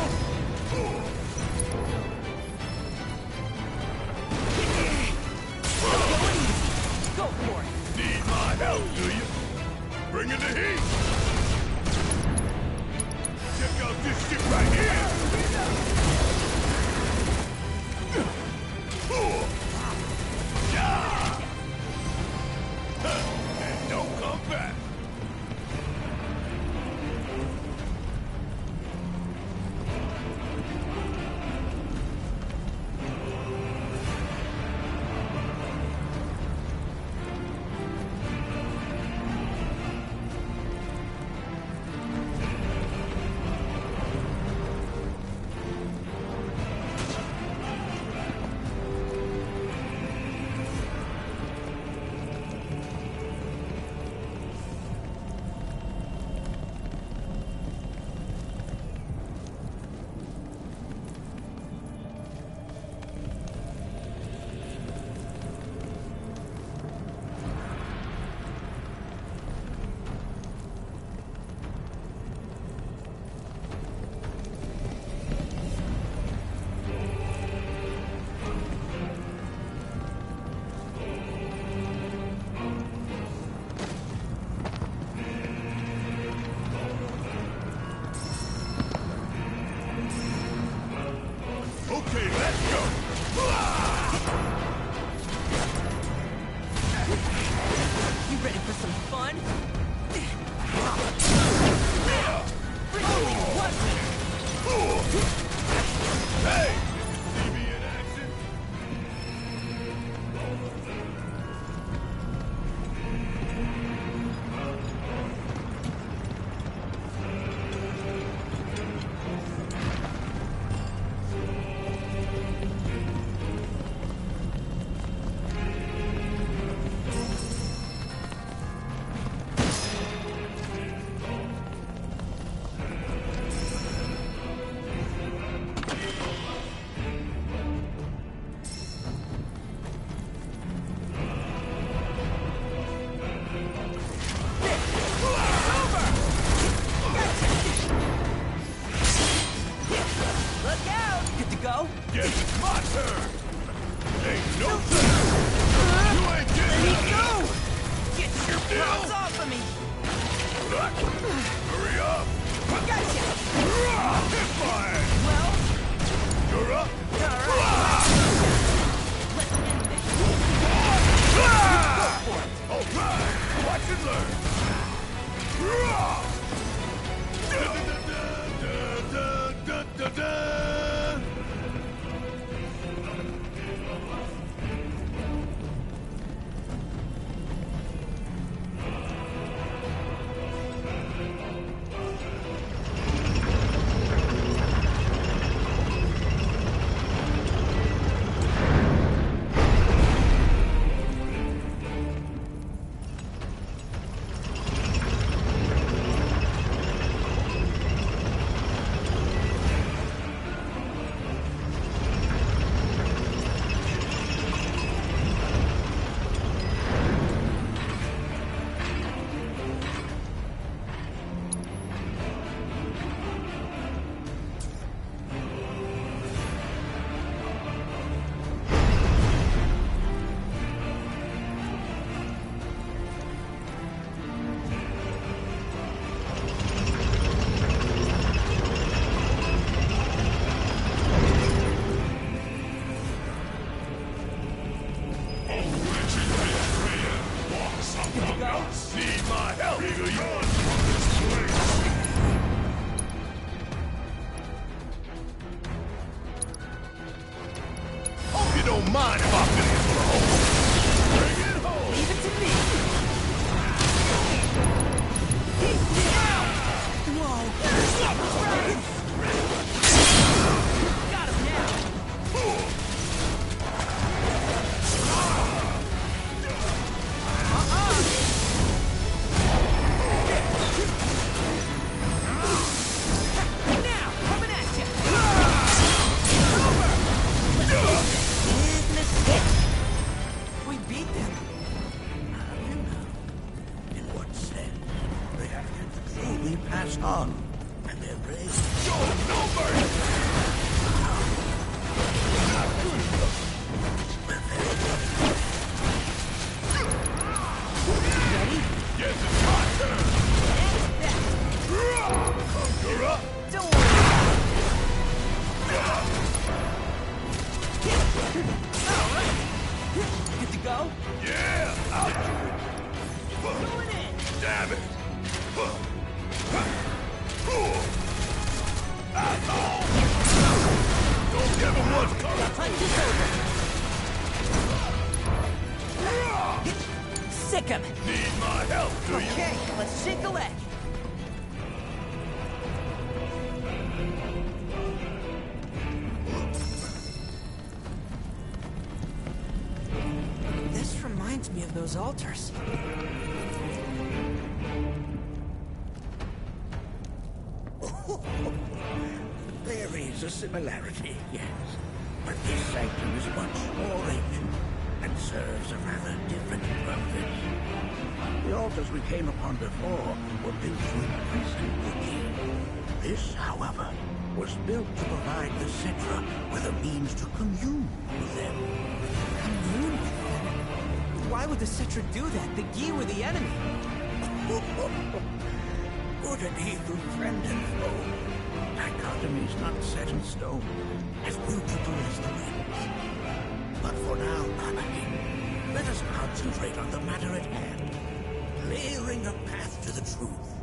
Go for it. Need my help, do you? Bring in the heat. Check out this shit right here. Yeah. And don't come back. Okay, let's go. You ready for some fun? Hey! See me in action? Need my help! Hope you don't mind if I finish the hole. Bring it home! Leave it to me! Whoa! Got him now! Now, coming at you! Big mistake! We beat them! In what sense? They have to truly pass on, and their race. Show no mercy! Ready? Yes, it's my turn! You're up! Don't worry! Alright! Good to go? Yeah! I'll do it! Going in! Damn it! That's all! Don't give him what's coming! Punch is over! Sick him! Need my help, do you? Okay, let's shake a leg! This reminds me of those altars. There is a similarity, yes. But this sanctum is much more ancient and serves a rather different purpose. The altars we came upon before were built to imprison the king. This, however, was built to provide the Citra with a means to commune with them. Commune with them? Why would the Citra do that? The Gi were the enemy. Good and evil, friend and foe. Dichotomy is not set in stone, as mutable as the winds. But for now, Anakin, let us concentrate on the matter at hand, clearing a path to the truth.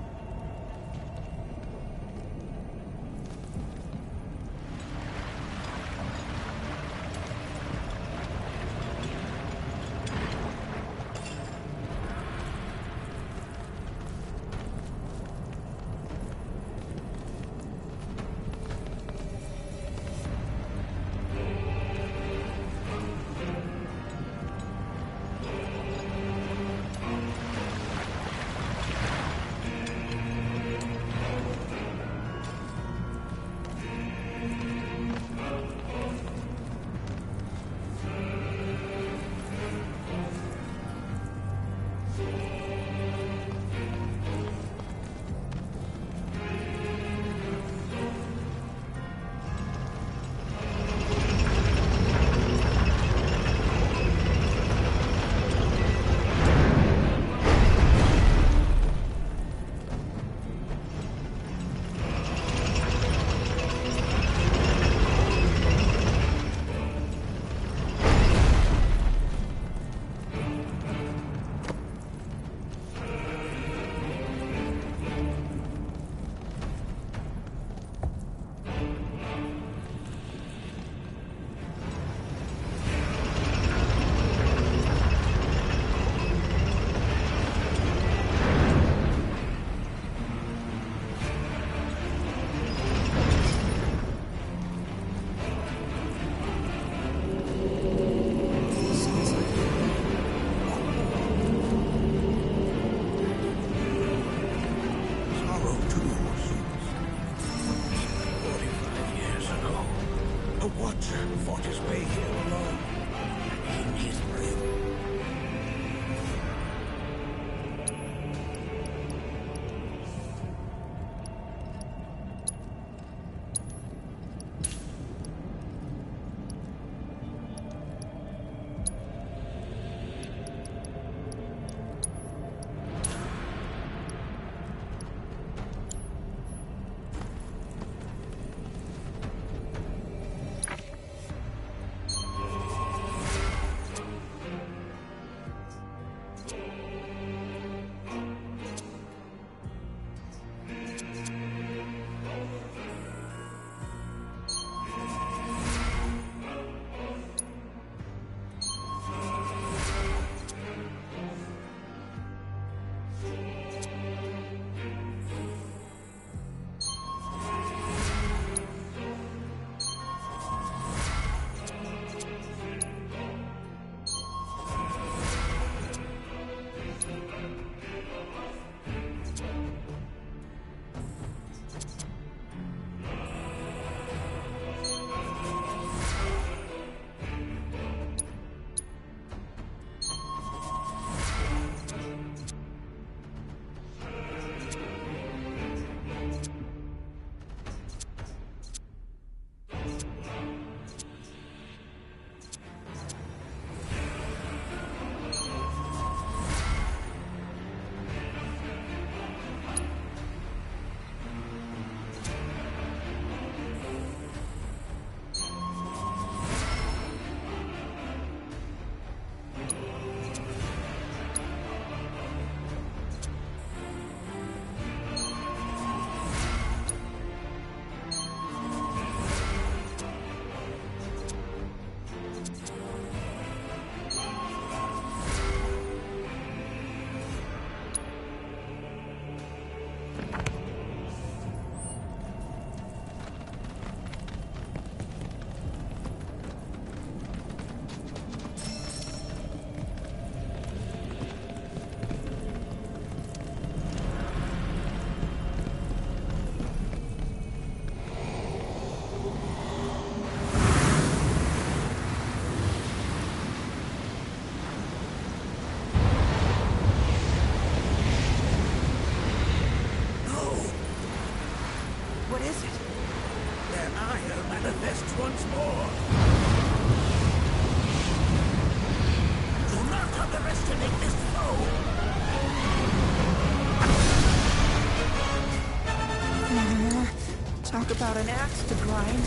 Talk about an axe to grind.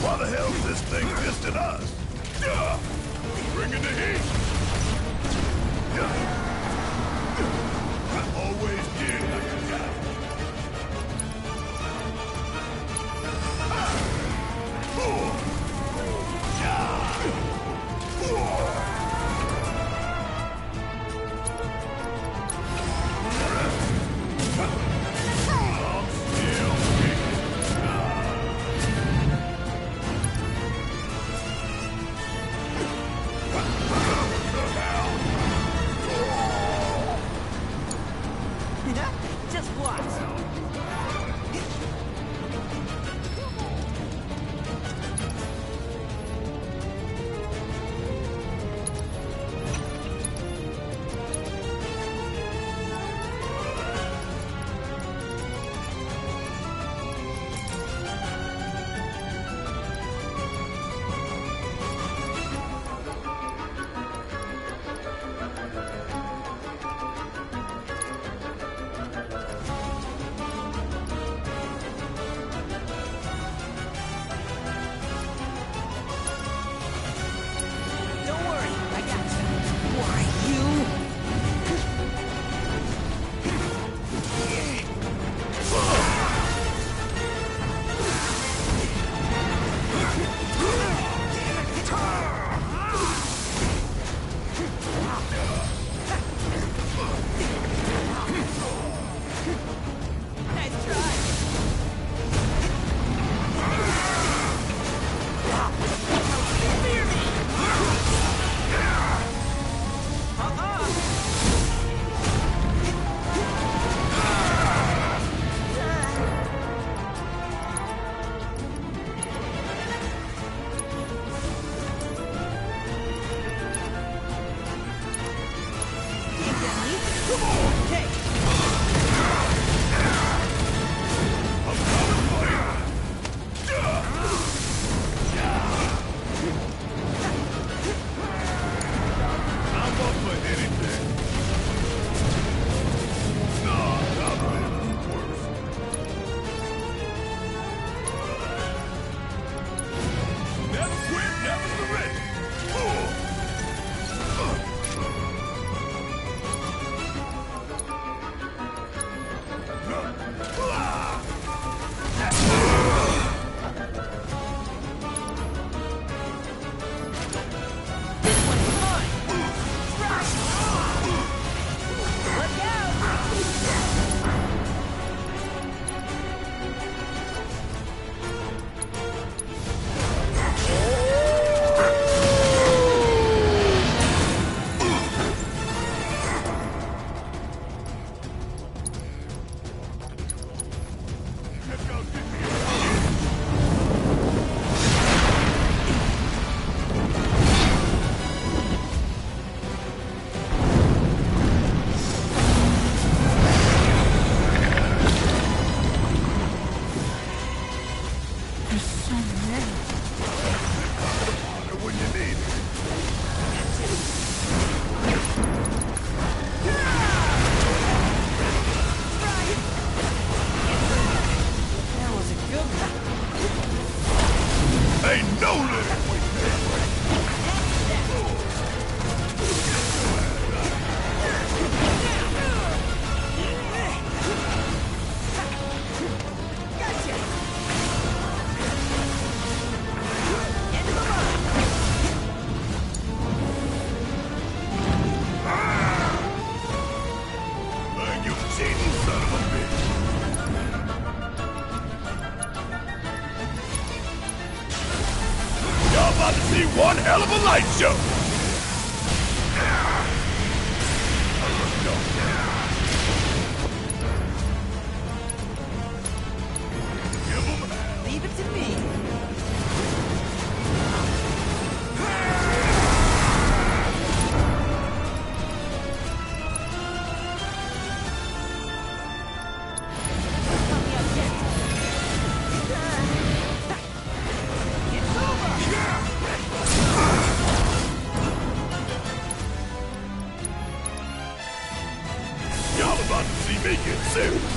Why the hell's this thing fisting us? Bring in the heat! I always did like a guy. Just what? One hell of a light show! Leave it to me. Y'all about to see me get serious.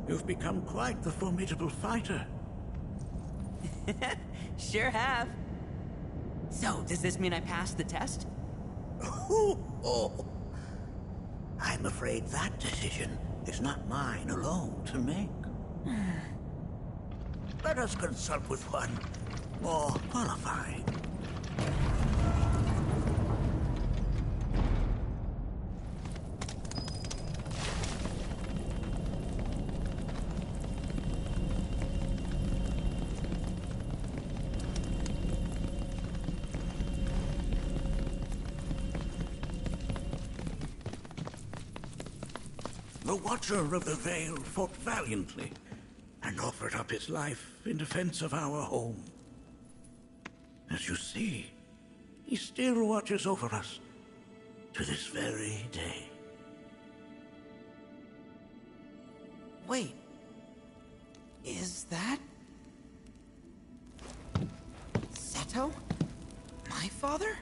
You've become quite the formidable fighter. Sure have. So, does this mean I passed the test? I'm afraid that decision is not mine alone to make. Let us consult with one more qualified. The Watcher of the Veil fought valiantly and offered up his life in defense of our home. As you see, he still watches over us to this very day. Wait. Is that... Seto? My father?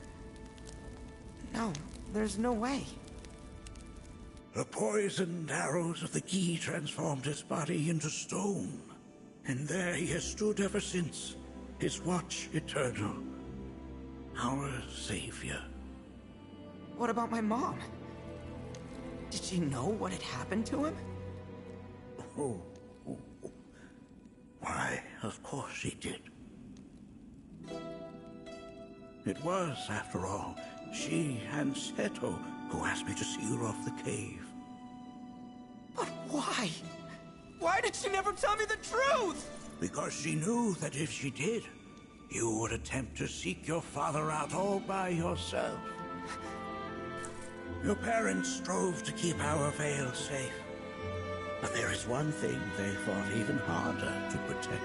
No, there's no way. The poisoned arrows of the key transformed his body into stone, and there he has stood ever since, his watch eternal, our savior. What about my mom? Did she know what had happened to him? Why, of course she did. It was, after all, she and Seto who asked me to see her off the cave. But why? Why did she never tell me the truth? Because she knew that if she did, you would attempt to seek your father out all by yourself. Your parents strove to keep our Veil safe. But there is one thing they fought even harder to protect.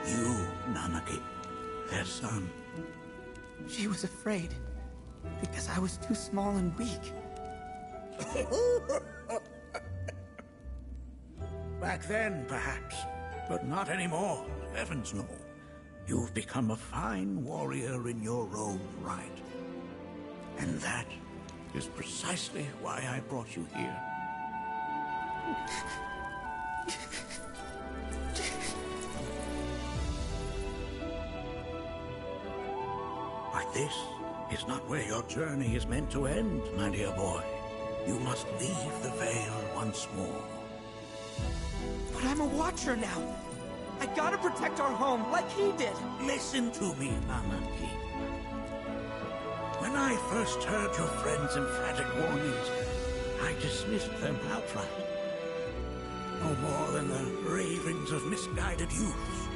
You, Nanaki, their son. She was afraid, because I was too small and weak. Back then, perhaps, but not anymore. Heavens no. You've become a fine warrior in your own right. And that is precisely why I brought you here. But this is not where your journey is meant to end, my dear boy. You must leave the Veil once more. But I'm a Watcher now. I gotta protect our home, like he did. Listen to me, Nanaki. When I first heard your friend's emphatic warnings, I dismissed them outright. No more than the ravings of misguided youths.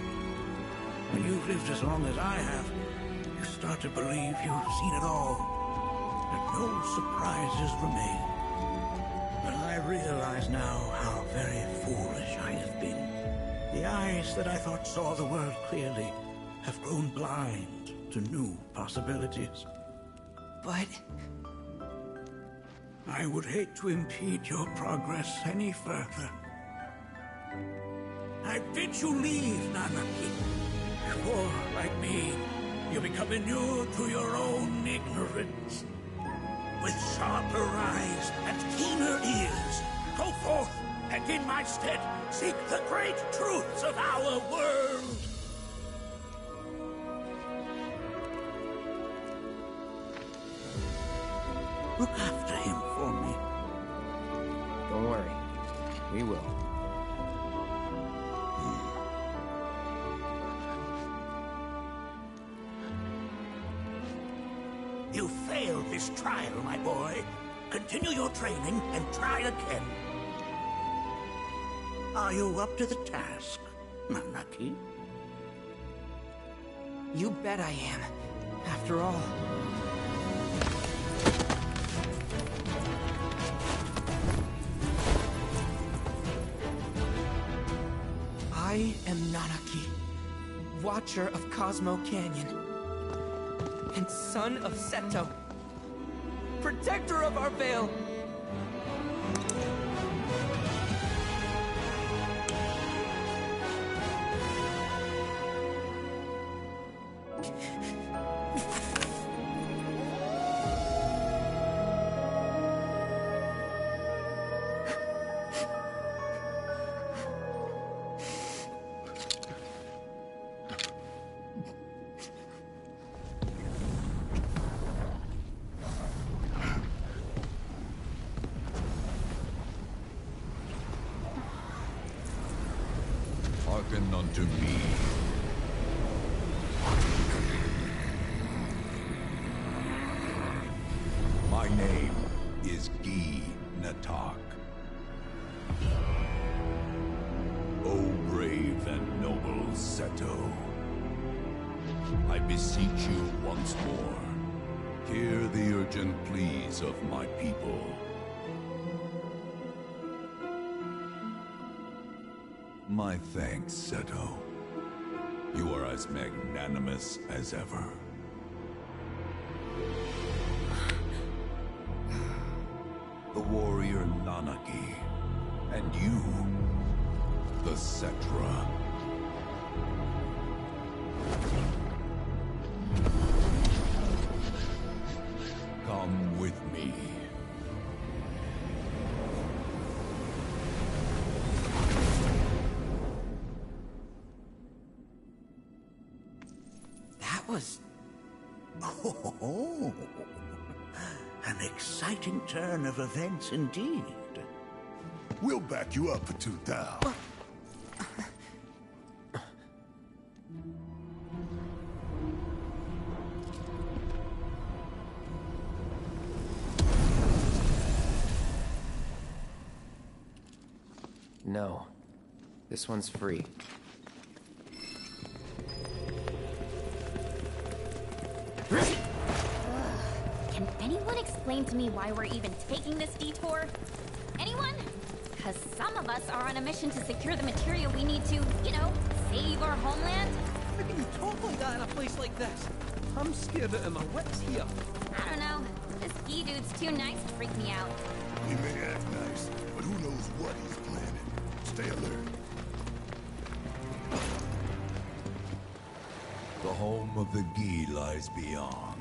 When you've lived as long as I have, you start to believe you've seen it all, that no surprises remain. But I realize now how very foolish I have been. The eyes that I thought saw the world clearly have grown blind to new possibilities. But... I would hate to impede your progress any further. I bid you leave, Nanaki. For, like me, you become inured to your own ignorance. With sharper eyes and keener ears, go forth and in my stead seek the great truths of our world. Look after him for me. Don't worry. We will. You failed this trial, my boy. Continue your training and try again. Are you up to the task, Nanaki? You bet I am. After all... I am Nanaki, Watcher of Cosmo Canyon, and son of Seto, protector of our Veil. Hearken unto me. My name is Gi Natak. O brave and noble Seto, I beseech you once more, hear the urgent pleas of my people. My thanks, Seto. You are as magnanimous as ever. The warrior Nanaki, and you, the Cetra. Come with me. That was... Oh, an exciting turn of events indeed. We'll back you up for 2,000. No. This one's free. Can anyone explain to me why we're even taking this detour? Anyone? Because some of us are on a mission to secure the material we need to, you know, save our homeland. How can you talk like that in a place like this? I'm scared that my wits here. I don't know. This ski dude's too nice to freak me out. He may act nice, but who knows what he's planning. Stay alert. The home of the Gi lies beyond.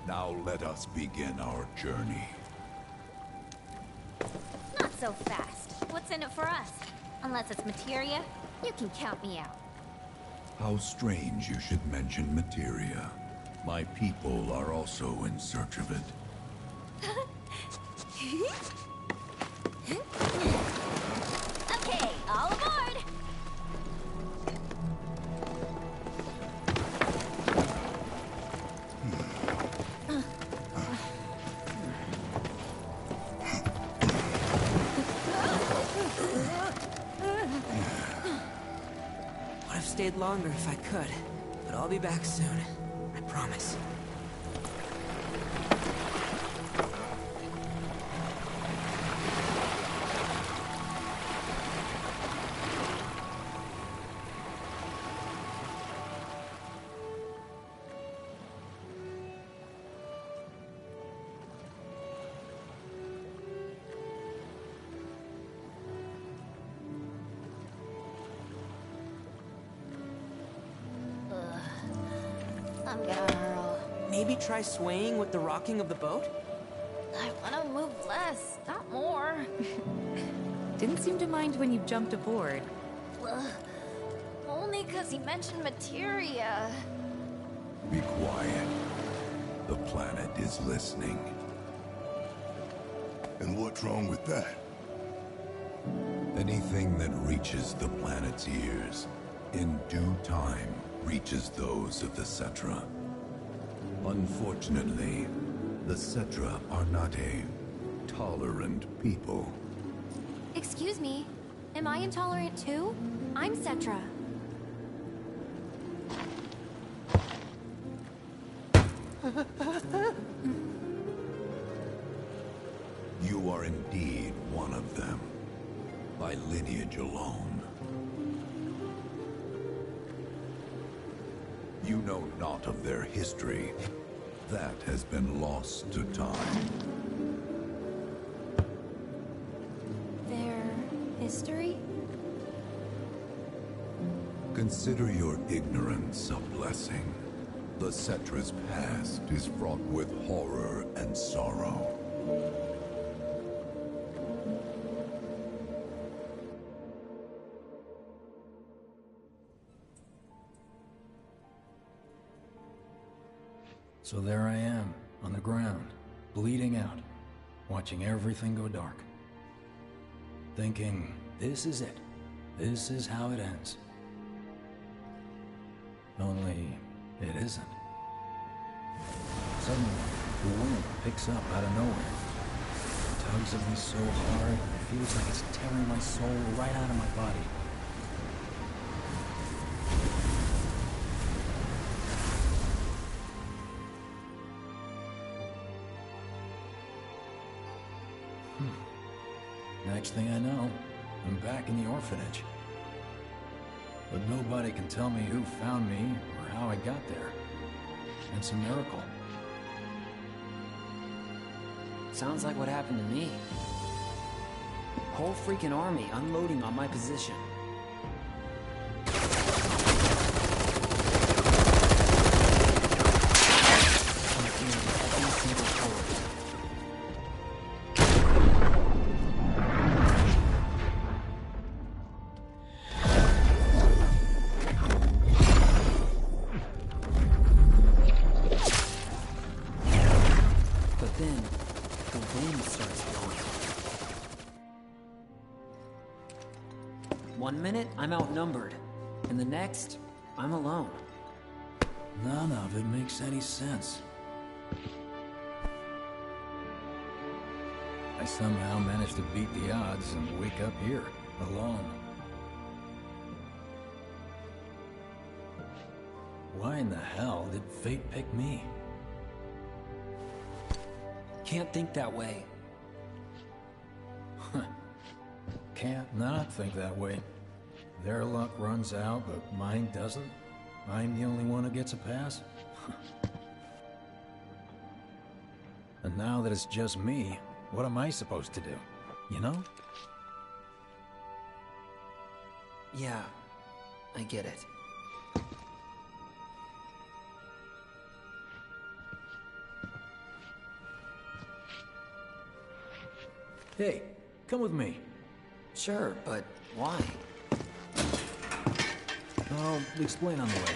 Now let us begin our journey. Not so fast. What's in it for us? Unless it's materia, you can count me out. How strange you should mention materia. My people are also in search of it. Okay, all aboard! Would have stayed longer if I could, but I'll be back soon. I promise. I'm gonna hurl. Maybe try swaying with the rocking of the boat? I wanna move less, not more. Didn't seem to mind when you jumped aboard. Only because he mentioned materia. Be quiet. The planet is listening. And what's wrong with that? Anything that reaches the planet's ears, in due time, reaches those of the Cetra. Unfortunately, the Cetra are not a tolerant people. Excuse me, am I intolerant too? I'm Cetra. You are indeed one of them, by lineage alone. You know not of their history. That has been lost to time. Their history? Consider your ignorance a blessing. The Cetra's past is fraught with horror and sorrow. So there I am, on the ground, bleeding out, watching everything go dark. thinking, this is it. This is how it ends. Only, it isn't. Suddenly, the wind picks up out of nowhere. It tugs at me so hard, it feels like it's tearing my soul right out of my body. Next thing I know, I'm back in the orphanage. But nobody can tell me who found me or how I got there. It's a miracle. Sounds like what happened to me. Whole freaking army unloading on my position. I'm outnumbered, and the next, I'm alone. None of it makes any sense. I somehow managed to beat the odds and wake up here, alone. Why in the hell did fate pick me? Can't think that way. Can't not think that way. Their luck runs out, but mine doesn't? I'm the only one who gets a pass? And now that it's just me, what am I supposed to do? You know? Yeah, I get it. Hey, come with me. Sure, but why? I'll explain on the way.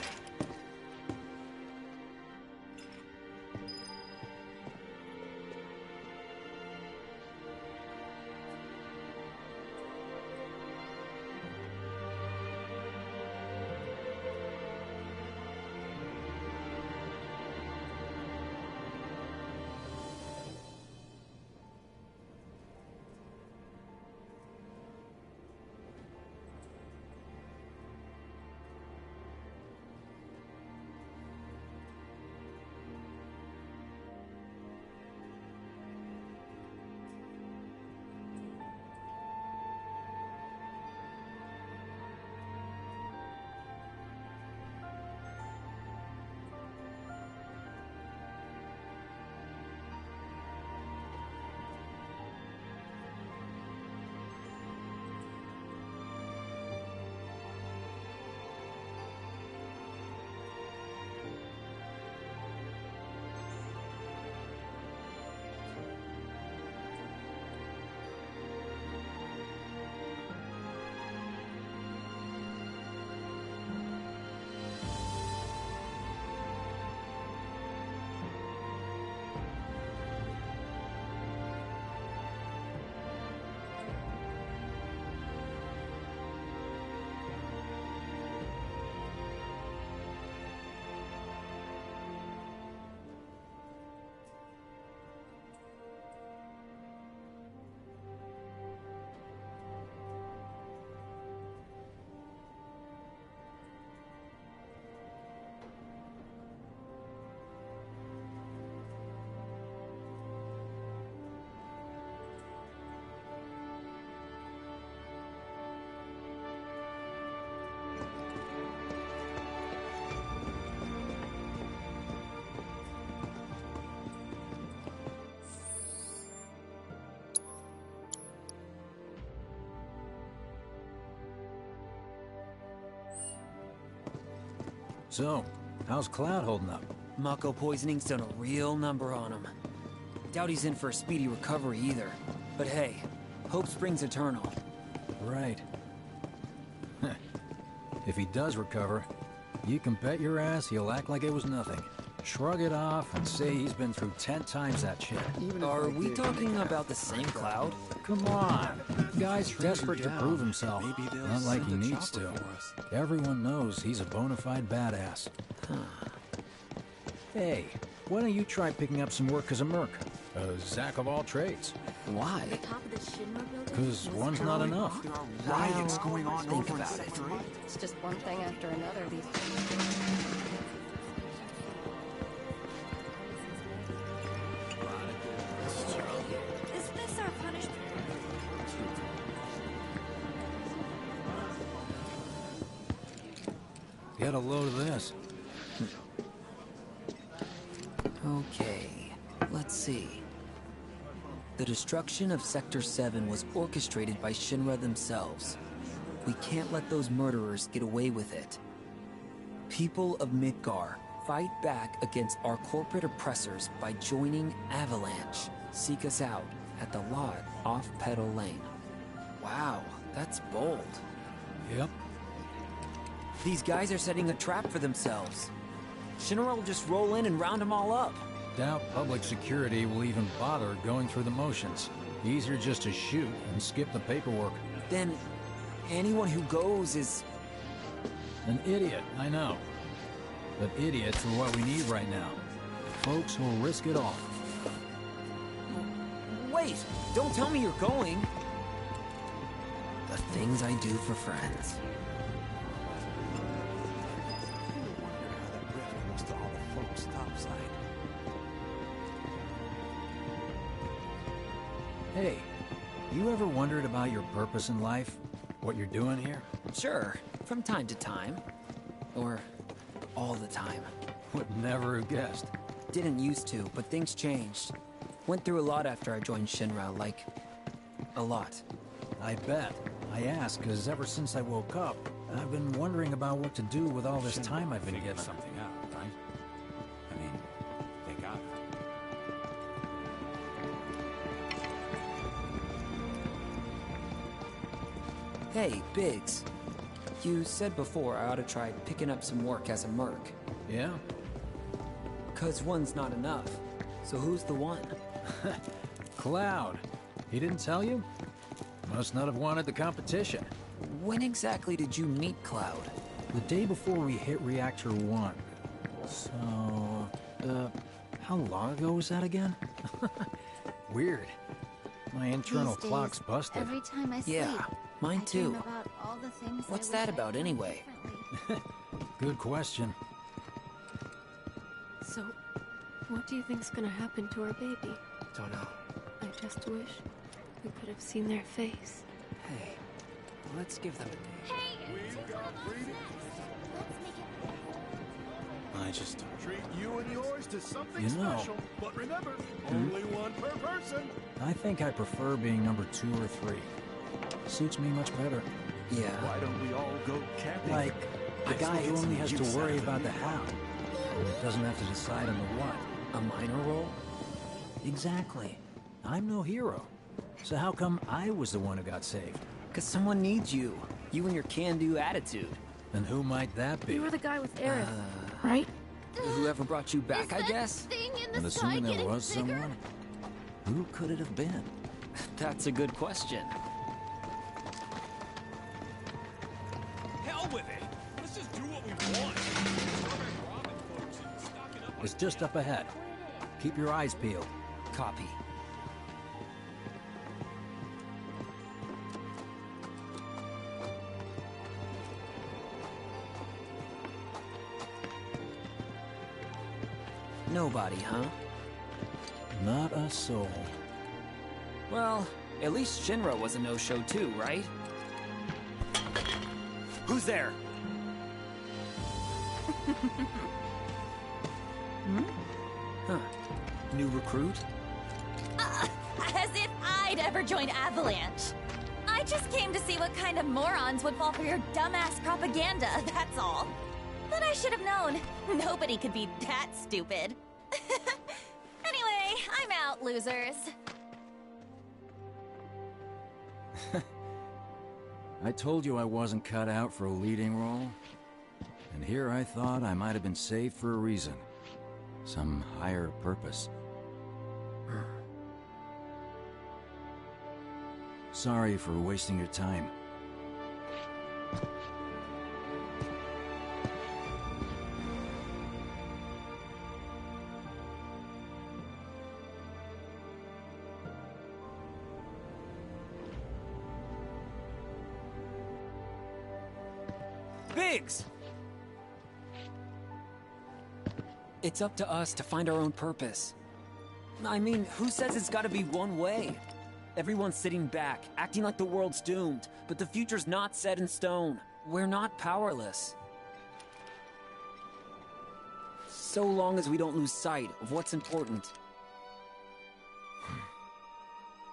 So, how's Cloud holding up? Mako poisoning's done a real number on him. Doubt he's in for a speedy recovery either. But hey, hope springs eternal. Right. If he does recover, you can bet your ass he'll act like it was nothing. shrug it off and say he's been through 10 times that shit. Are we talking about the same Cloud? Come on. The guy's desperate to prove himself. Not like he needs to. Everyone knows he's a bona fide badass. Hey, why don't you try picking up some work as a merc? A Zack of all trades. Why? Because one's not enough. There are riots going on think over in about it. Sector 8. It's just one thing after another these Is this our punishment? Get a load of this. Okay, let's see. The destruction of Sector 7 was orchestrated by Shinra themselves. We can't let those murderers get away with it. People of Midgar, fight back against our corporate oppressors by joining Avalanche. Seek us out at the lot off Petal Lane. Wow, that's bold. Yep. These guys are setting a trap for themselves. Shinra will just roll in and round them all up. Doubt public security will even bother going through the motions. Easier just to shoot and skip the paperwork. Then, anyone who goes is... An idiot, I know. But idiots are what we need right now. Folks who'll risk it all. Wait! Don't tell me you're going! The things I do for friends. Hey, you ever wondered about your purpose in life? What you're doing here? Sure, from time to time. Or all the time. Would never have guessed. Didn't used to, but things changed. Went through a lot after I joined Shinra, like... a lot. I bet. I ask because ever since I woke up, I've been wondering about what to do with all this time I've been given. Something out, right? I mean, they got it. Hey, Biggs. You said before I ought to try picking up some work as a merc. Yeah? 'Cause one's not enough. So who's the one? Cloud. He didn't tell you? Must not have wanted the competition. When exactly did you meet Cloud? The day before we hit Reactor 1. So... how long ago was that again? Weird. My internal clock's busted. Every time I sleep, Yeah, mine I too. dream about all the things What's I that wish I about could do anyway? differently. Good question. So, what do you think's gonna happen to our baby? Don't know. I just wish we could have seen their face. Hey, let's give them a day. I just... Treat you and yours to something You know. special. But remember, only one per person. I think I prefer being number 2 or 3. Suits me much better. Yeah. Why don't we all go camping? Like, the Let's guy get who some only has to use worry out of about it. the how. And doesn't have to decide on the what. A minor role? Exactly. I'm no hero. So how come I was the one who got saved? 'Cause someone needs you. You and your can-do attitude. And who might that be? You were the guy with Aerith, right? Whoever brought you back, I guess? Thing in the And sky assuming there getting was bigger? someone, who could it have been? That's a good question. Hell with it. Let's just do what we want. It's just up ahead. Keep your eyes peeled. Copy. Nobody, huh? Not a soul. Well, at least Shinra was a no-show too, right? Who's there? Huh. New recruit? As if I'd ever join Avalanche. I just came to see what kind of morons would fall for your dumbass propaganda, that's all. But I should have known. Nobody could be that stupid. Anyway, I'm out, losers. I told you I wasn't cut out for a leading role. And here I thought I might have been saved for a reason. Some higher purpose. Sorry for wasting your time. Biggs! It's up to us to find our own purpose. I mean, who says it's gotta be one way? Everyone's sitting back, acting like the world's doomed, but the future's not set in stone. We're not powerless. So long as we don't lose sight of what's important.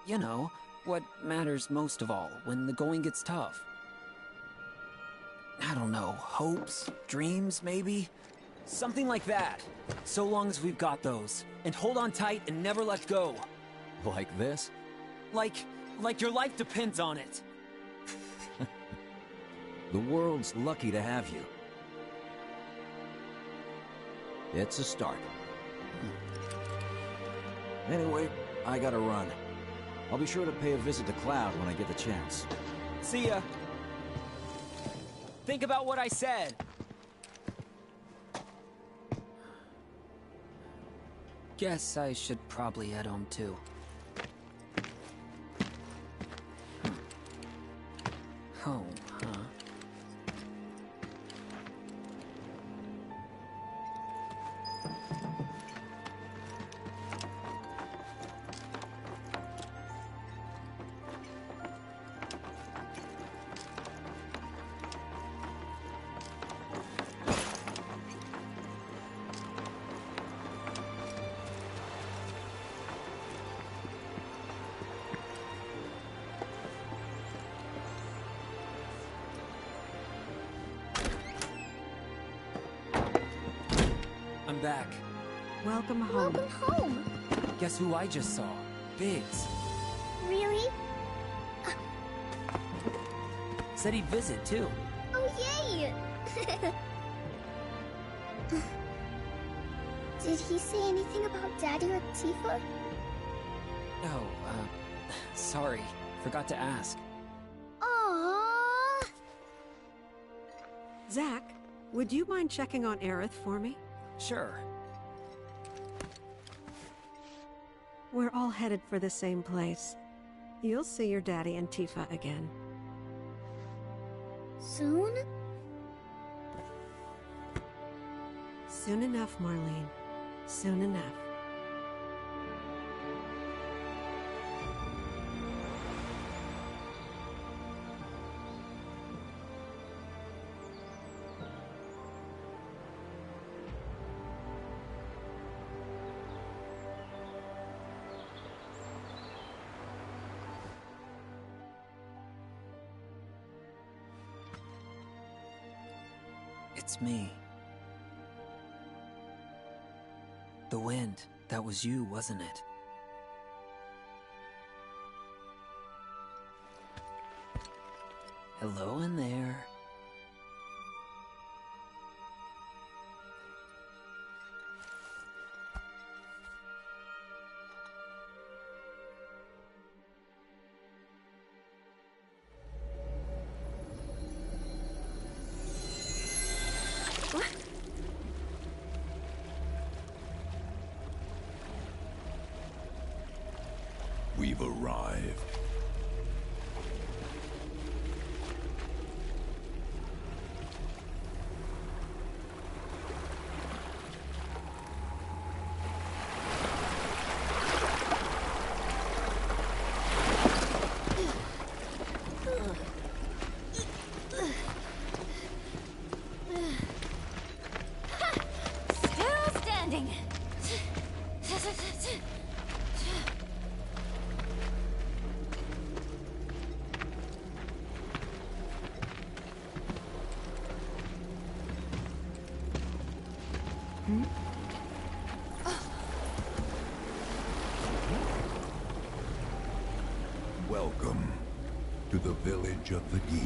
You know, what matters most of all when the going gets tough. I don't know, hopes, dreams, maybe? Something like that. So long as we've got those. And hold on tight and never let go. Like this? Like your life depends on it. The world's lucky to have you. It's a start. Anyway, I gotta run. I'll be sure to pay a visit to Cloud when I get the chance. See ya. Think about what I said. Guess I should probably head home too. Home, huh? I'm back. Welcome home. Welcome home. Guess who I just saw? Biggs. Really? Said he'd visit, too. Oh, yay! Did he say anything about Daddy or Tifa? Oh, sorry. Forgot to ask. Aww. Zack, would you mind checking on Aerith for me? Sure. We're all headed for the same place. You'll see your daddy and Tifa again. Soon? Soon enough, Marlene. Soon enough. It's me. The wind. That was you, wasn't it? Hello in there. We've arrived. Still standing. Welcome to the village of the Gi.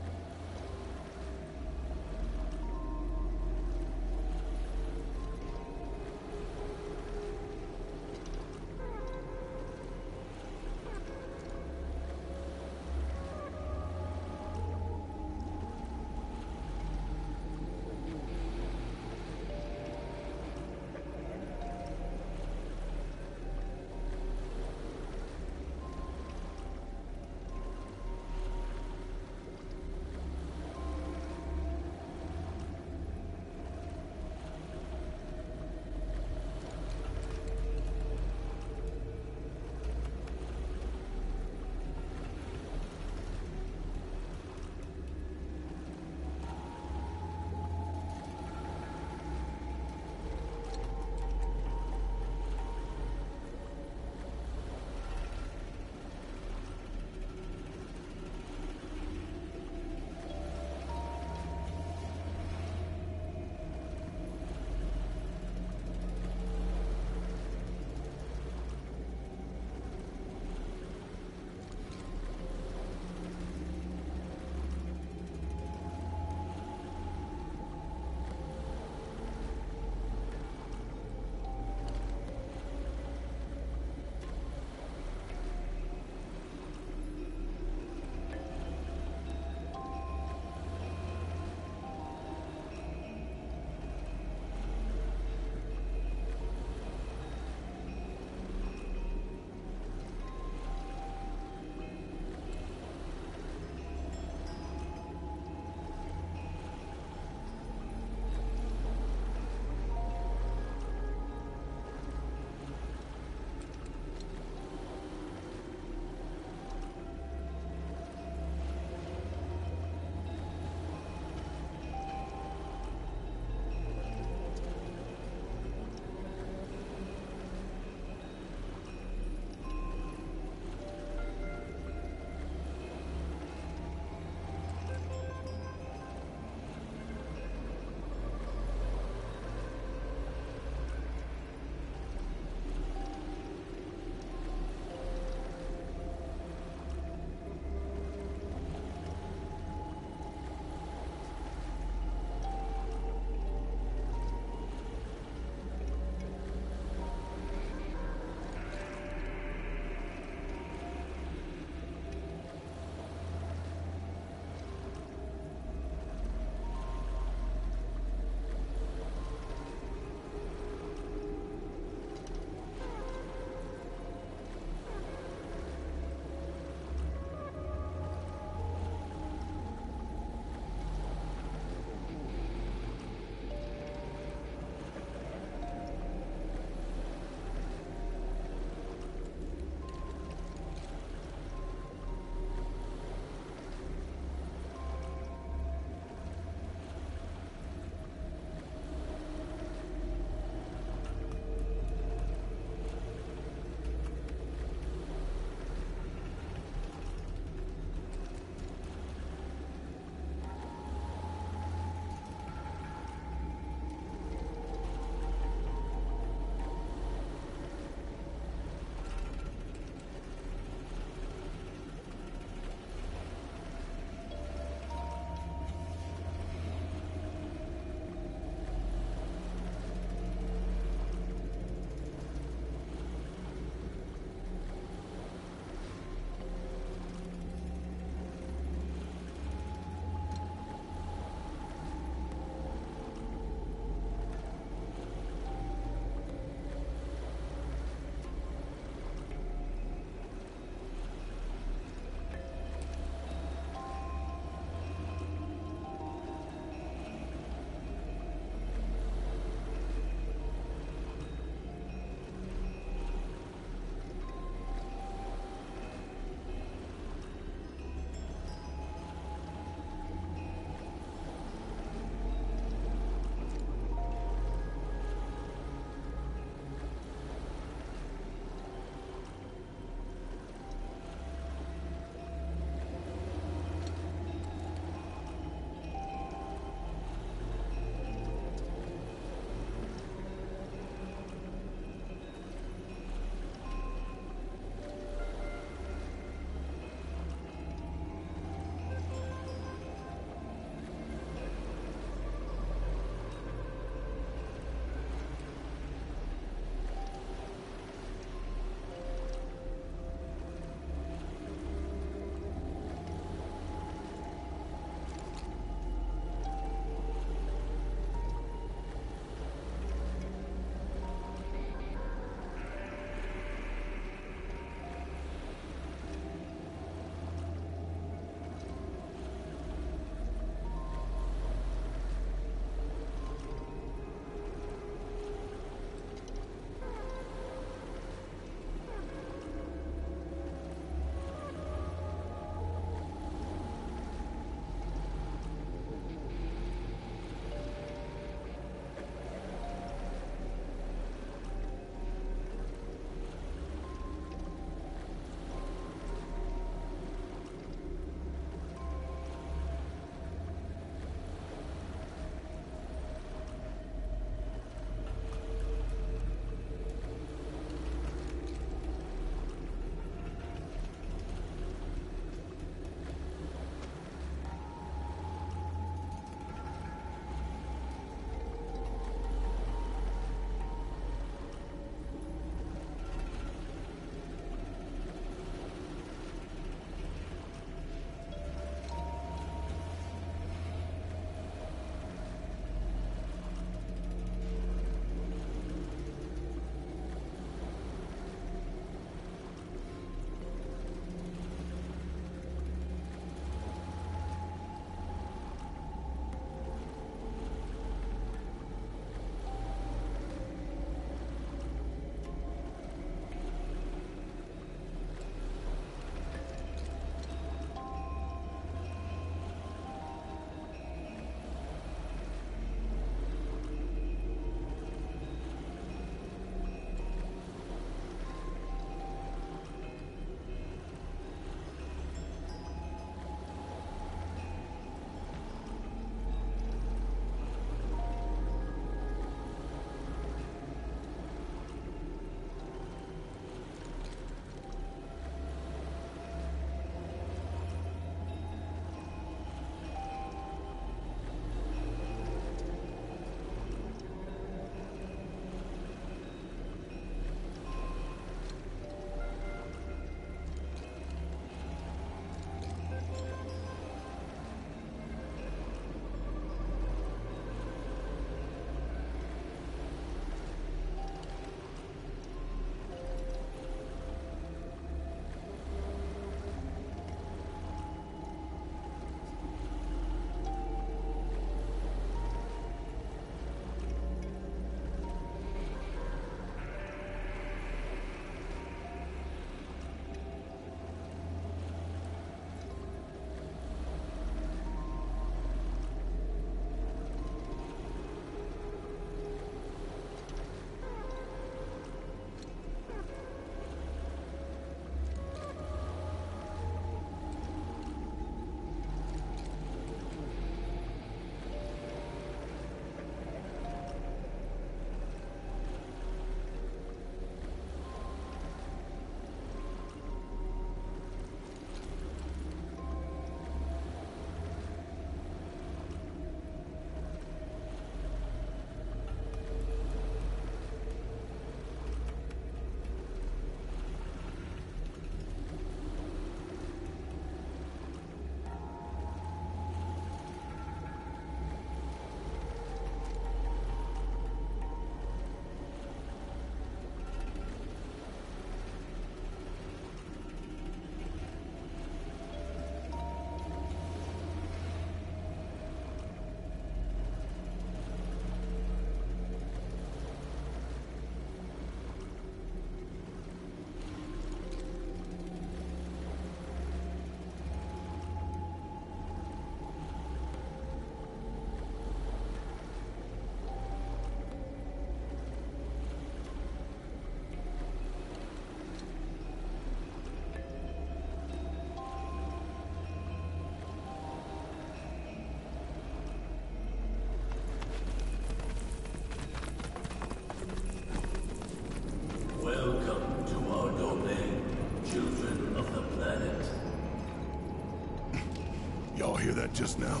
Y'all hear that just now?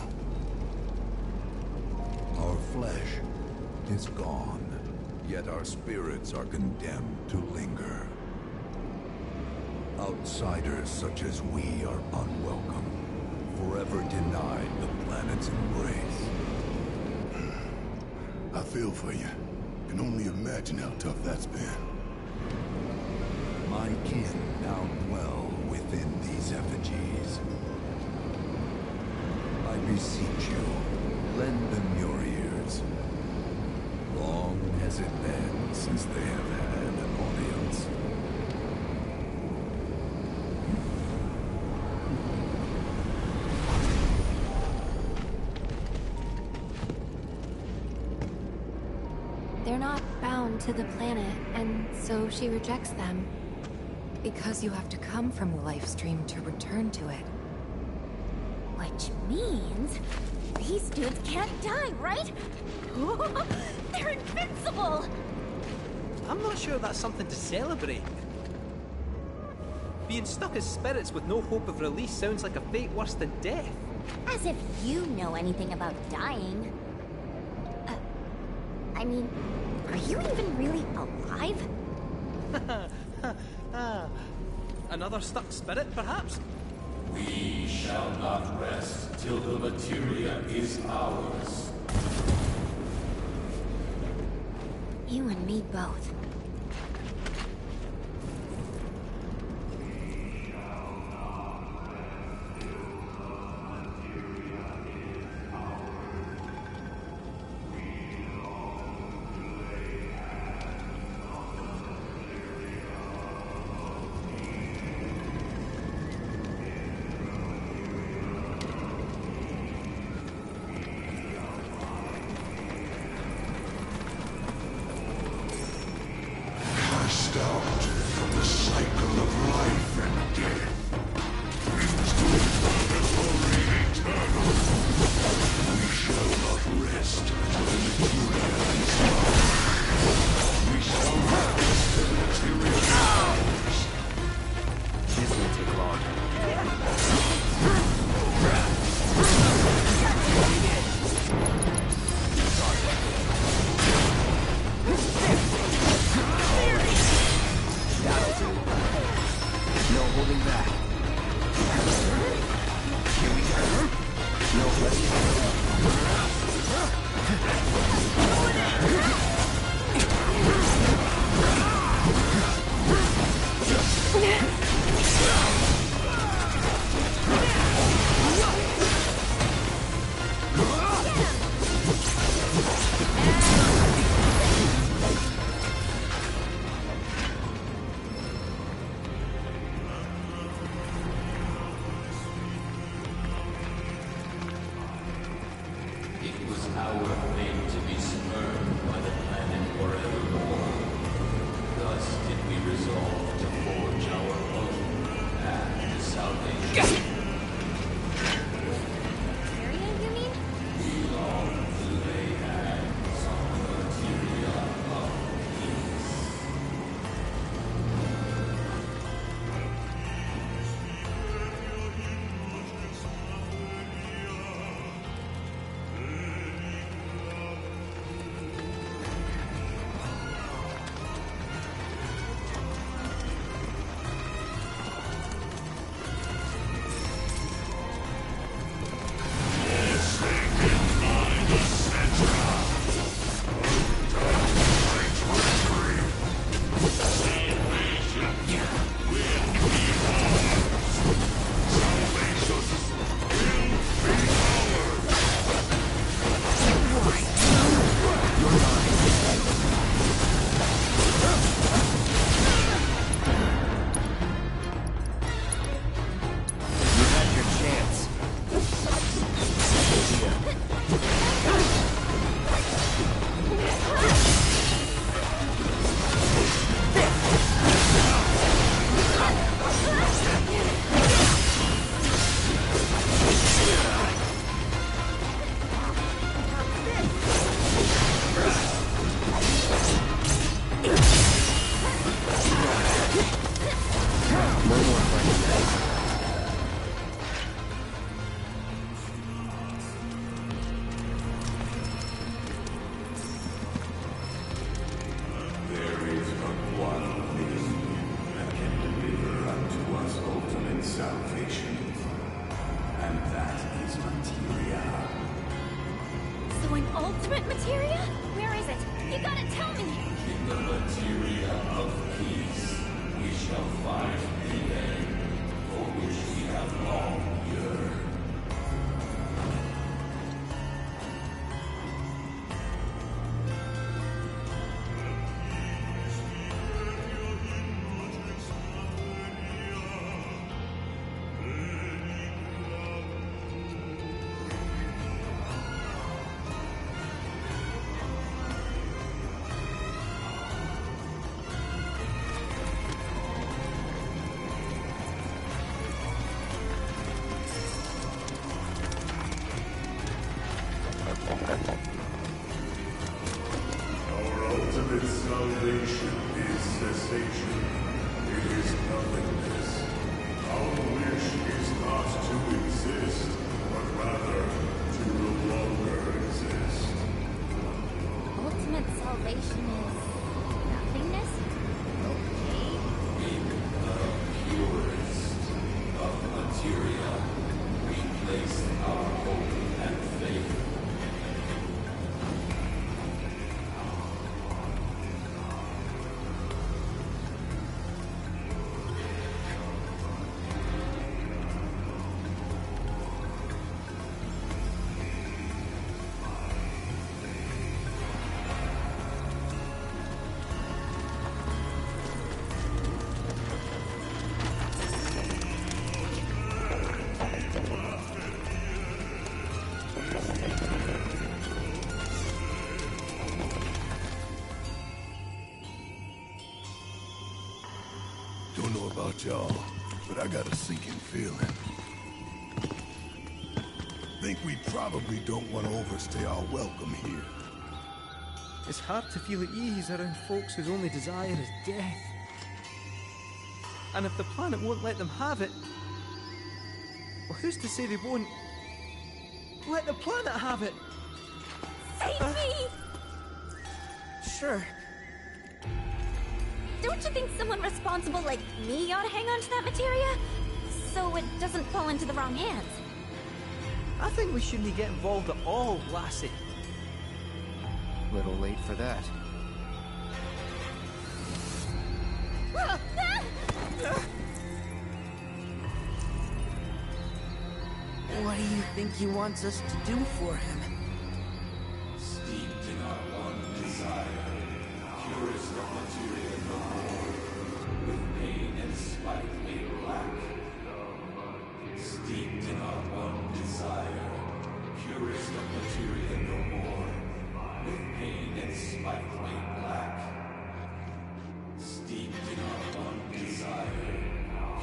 Our flesh is gone, yet our spirits are condemned to linger. Outsiders such as we are unwelcome, forever denied the planet's embrace. I feel for you. Can only imagine how tough that's been. My kin now dwell within these effigies. I beseech you, lend them your ears. Long has it been since they have had an audience. They're not bound to the planet, and so she rejects them. Because you have to come from the life stream to return to it. Which means these dudes can't die, right? They're invincible! I'm not sure that's something to celebrate. Being stuck as spirits with no hope of release sounds like a fate worse than death. As if you know anything about dying. I mean, are you even really alive? Another stuck spirit, perhaps? We shall not rest till the materia is ours. You and me both. Cast out from the cycle of life and death into a purgatory eternal. We shall not rest till the materia is ours. We shall harvest the materia is ours. This won't take long. That'll do. No holding back. Here we go. No holding It was our fate to be spurned by the planet forevermore. Thus did we resolve to forge our own path to salvation. Materia, you mean? We long to lay hands on the materia of peace. materia? Where is it? You gotta tell me! In the materia of peace, we shall find the end, for which we have long yearned. Our ultimate salvation is cessation. It is nothingness. Our wish is not to exist, but rather to no longer exist. Ultimate salvation is nothingness? Okay. In the purest of materia, we place our hope and faith. Don't know about y'all, but I got a sinking feeling. Think we probably don't want to overstay our welcome here. It's hard to feel at ease around folks whose only desire is death. And if the planet won't let them have it, well, who's to say they won't let the planet have it? Save me! Sure. Don't you think someone responsible like me ought to hang on to that materia? So it doesn't fall into the wrong hands. I think we shouldn't get involved at all, lassie. Little late for that. What do you think he wants us to do for him? Steeped in our one desire, purest of materia no more, with pain and spite made black. Steeped in our one desire, purest of materia no more, with pain and spite made black. Steeped in our one desire,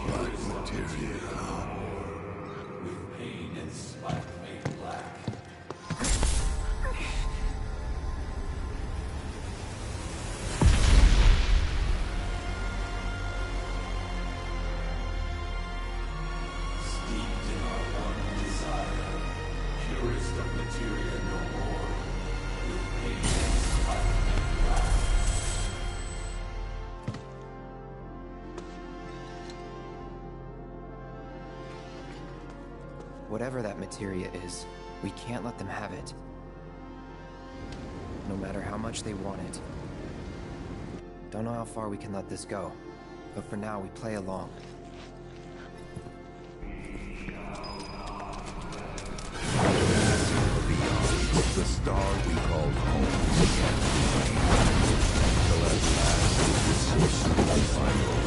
purest of materia no more, with pain and spite made black. Steeped in our one desire, purest of materia no more, with pain and spite made black. Whatever that materia is, we can't let them have it. No matter how much they want it. Don't know how far we can let this go, but for now we play along. The star we called home began to wane. Till at last this was the final.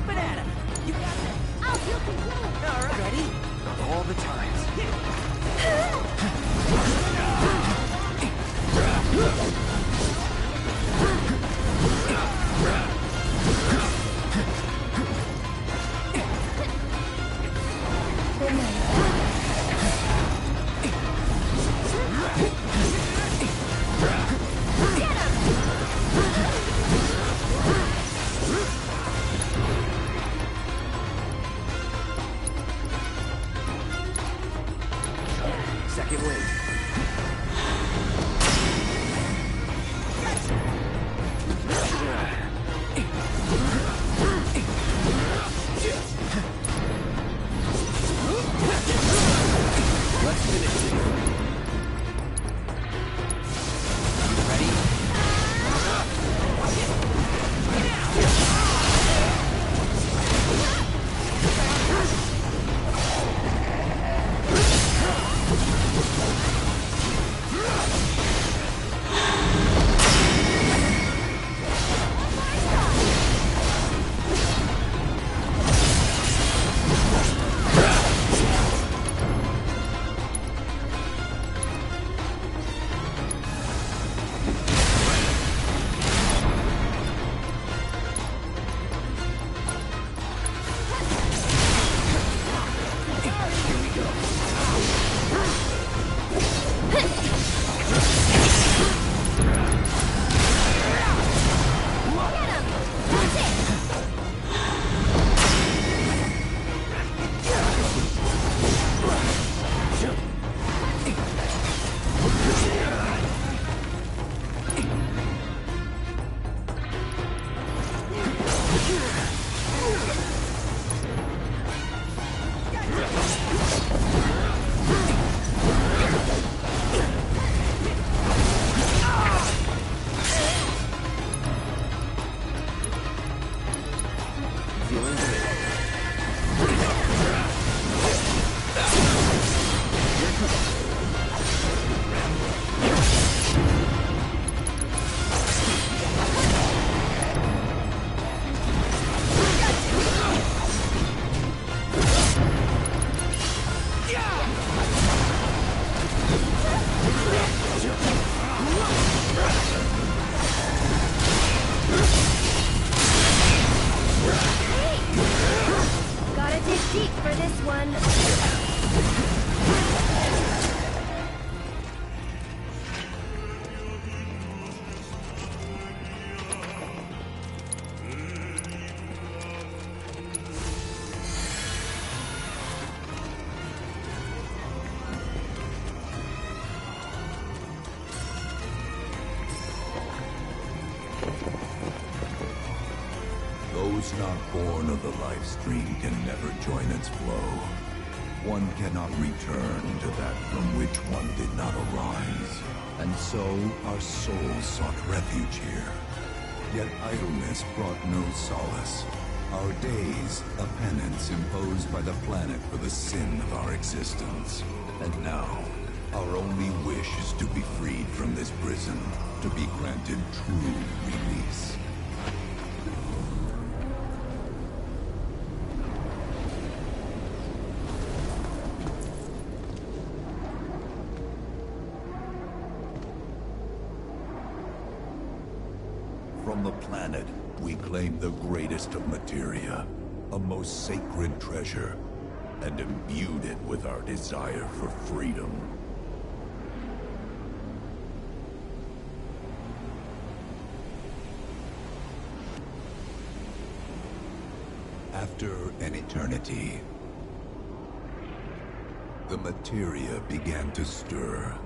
jumping at him! You got this! I'll do control! Alright. Ready? All the times. Second wave. Let's finish it. Ready? Those not born of the life stream can never join its flow. One cannot return to that from which one did not arise. And so our souls sought refuge here. Yet idleness brought no solace. Our days, a penance imposed by the planet for the sin of our existence. And now, our only wish is to be freed from this prison, to be granted true release. From the planet, we claim the greatest of materia, a most sacred treasure, and imbued it with our desire for freedom. After an eternity, the materia began to stir,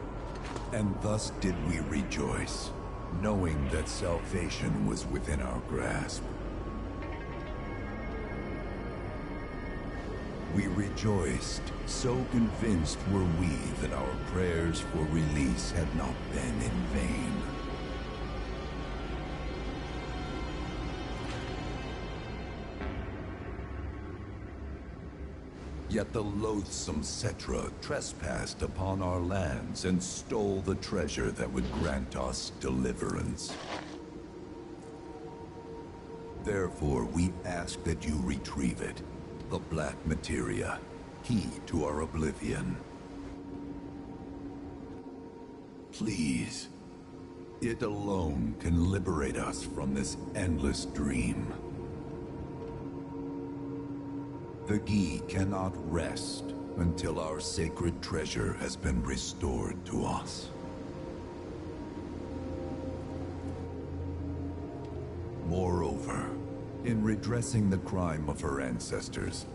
and thus did we rejoice, knowing that salvation was within our grasp. We rejoiced, so convinced were we that our prayers for release had not been in vain. Yet the loathsome Cetra trespassed upon our lands and stole the treasure that would grant us deliverance. Therefore, we ask that you retrieve it. The black materia, key to our oblivion. Please. It alone can liberate us from this endless dream. The Gi cannot rest until our sacred treasure has been restored to us. Moreover, in redressing the crime of her ancestors,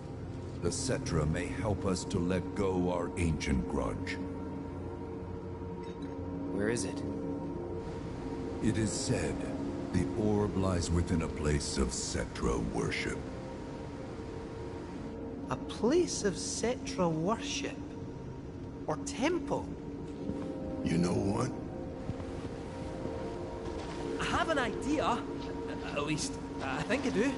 the Cetra may help us to let go our ancient grudge. Where is it? It is said the orb lies within a place of Cetra worship. A place of Cetra worship? Or temple? You know what? I have an idea. At least, I think I do.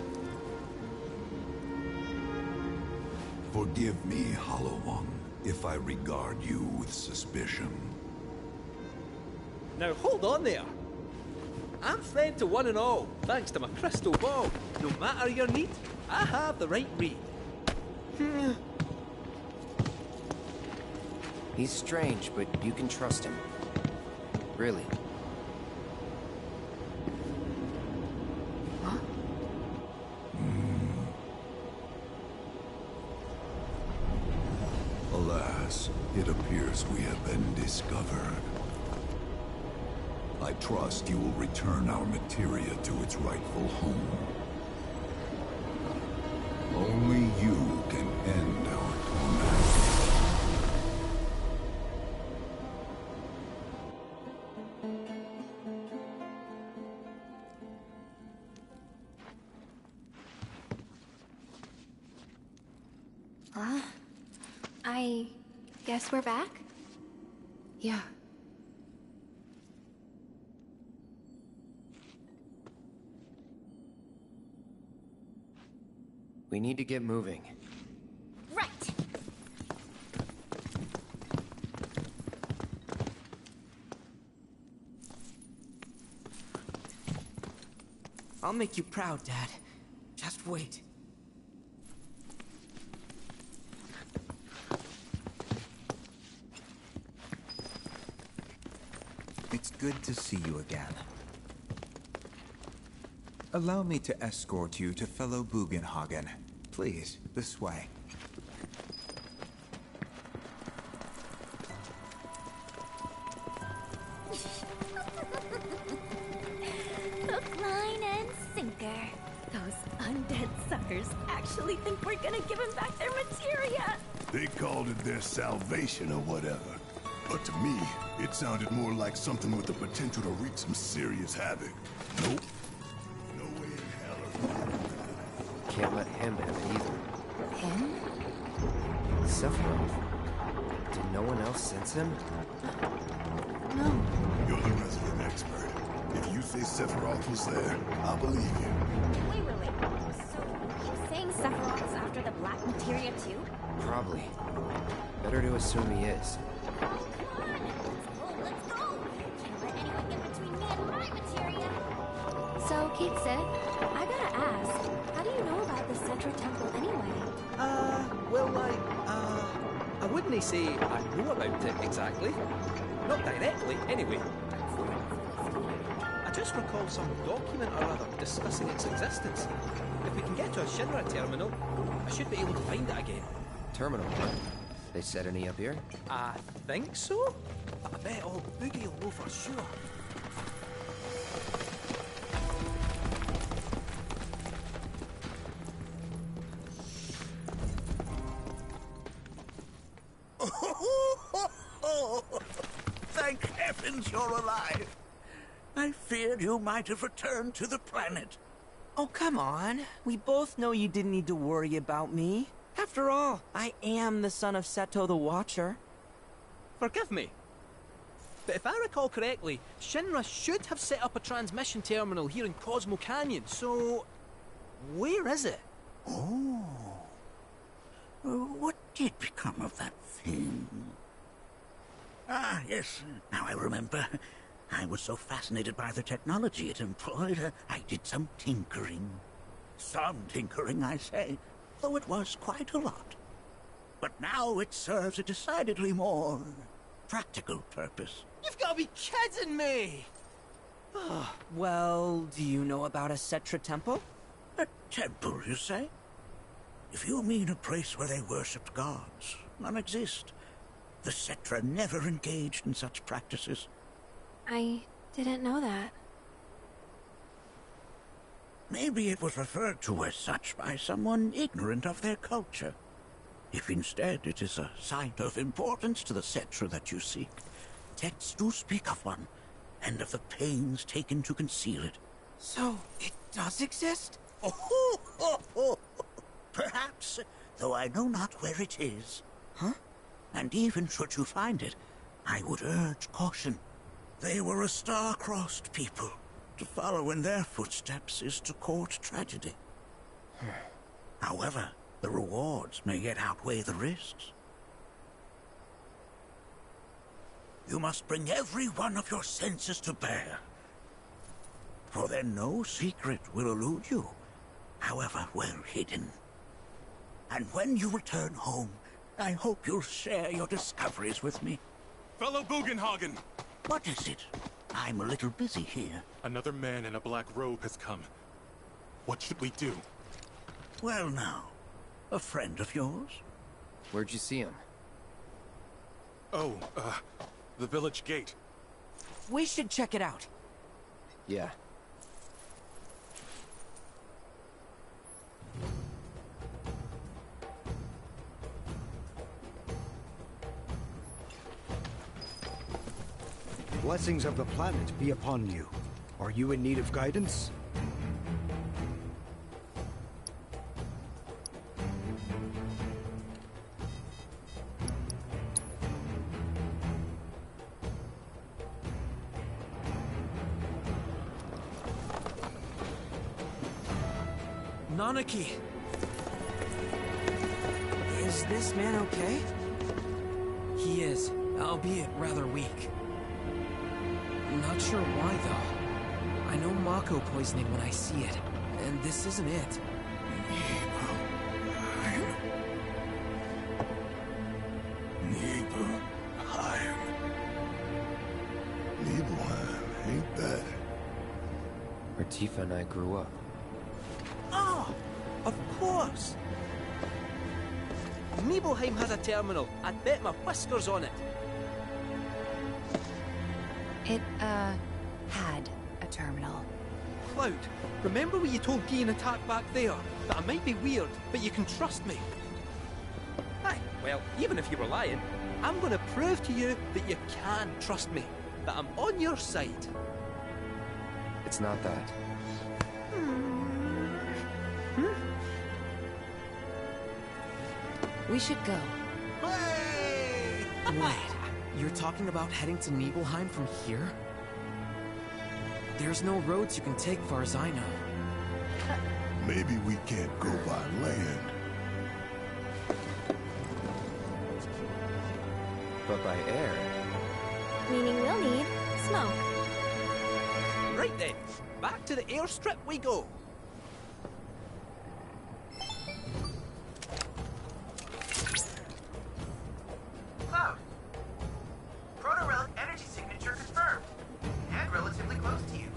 Forgive me, Hollow One, if I regard you with suspicion. Now hold on there. I'm friend to one and all, thanks to my crystal ball. No matter your need, I have the right read. He's strange, but you can trust him. Really. Huh? Alas, it appears we have been discovered. I trust you will return our materia to its rightful home. Only you can end our torment. I guess we're back? Yeah. We need to get moving. Right. I'll make you proud, Dad. Just wait. It's good to see you again. Allow me to escort you to fellow Bugenhagen. Please, this way. Hook, line, and sinker. Those undead suckers actually think we're gonna give them back their materia. They called it their salvation or whatever. But to me, it sounded more like something with the potential to wreak some serious havoc. Nope. No way in hell. Can't let him have it either. Him? Sephiroth. Did no one else sense him? No. You're the resident expert. If you say Sephiroth was there, I'll believe you. Wait. So, you're saying Sephiroth's after the black materia too? Probably. Better to assume he is. Let's go! Can't let anyone get between me and my materia. So, Kate said, I gotta ask, how do you know about the Cetra Temple anyway? I wouldn't say I know about it exactly. Not directly, anyway. I just recall some document or other discussing its existence. If we can get to a Shinra terminal, I should be able to find it again. Terminal, huh? They set any up here? I think so. I bet old Boogie will know for sure. Thank heavens you're alive. I feared you might have returned to the planet. Oh, come on. We both know you didn't need to worry about me. After all, I am the son of Seto the Watcher. Forgive me, but if I recall correctly, Shinra should have set up a transmission terminal here in Cosmo Canyon, so... where is it? Oh. What did become of that thing? Ah, yes, now I remember. I was so fascinated by the technology it employed, I did some tinkering. Some tinkering, I say, though it was quite a lot. But now it serves a decidedly more practical purpose. You've got to be kidding me! Well, do you know about a Cetra temple? A temple, you say? If you mean a place where they worshipped gods, none exist. The Cetra never engaged in such practices. I didn't know that. Maybe it was referred to as such by someone ignorant of their culture. If instead it is a site of importance to the Cetra that you seek, texts do speak of one, and of the pains taken to conceal it. So, it does exist? Oh, perhaps, though I know not where it is. Huh? And even should you find it, I would urge caution. They were a star-crossed people. To follow in their footsteps is to court tragedy. However, the rewards may yet outweigh the risks. You must bring every one of your senses to bear. For then no secret will elude you, however well hidden. And when you return home, I hope you'll share your discoveries with me. Fellow Bugenhagen! What is it? I'm a little busy here. Another man in a black robe has come. What should we do? Well now, a friend of yours? Where'd you see him? Oh, the village gate. We should check it out. Yeah. Blessings of the planet be upon you. Are you in need of guidance? Nanaki! Is this man okay? He is, albeit rather weak. Not sure why, though. I know Mako poisoning when I see it, and this isn't it. Nibelheim, ain't that? Where Tifa and I grew up. Ah, of course. Nibelheim has a terminal. I'd bet my whiskers on it. It, had a terminal. Cloud, remember what you told Guy in Attack back there? That I might be weird, but you can trust me. Aye, well, even if you were lying, I'm gonna prove to you that you can trust me. That I'm on your side. It's not that. We should go. Wait, you're talking about heading to Nibelheim from here? There's no roads you can take far as I know. Maybe we can't go by land. But by air. Meaning we'll need smoke. Right then, back to the airstrip we go. Cloud. Proto-relic energy signature confirmed. And relatively close to you.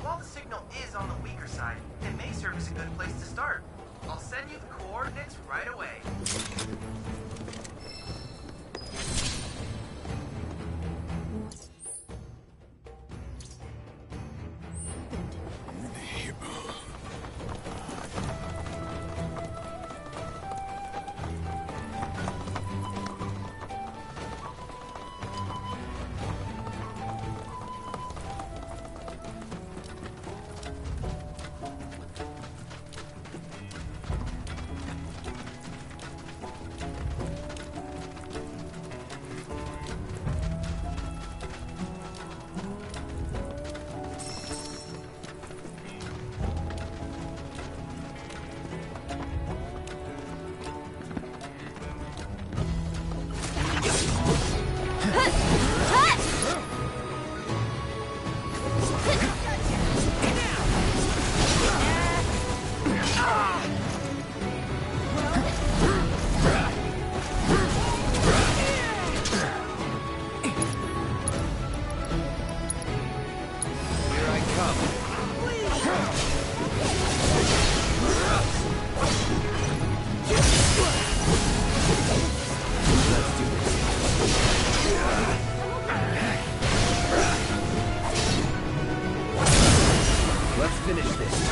While the signal is on the weaker side, it may serve as a good place to start. I'll send you the coordinates right away. finish this.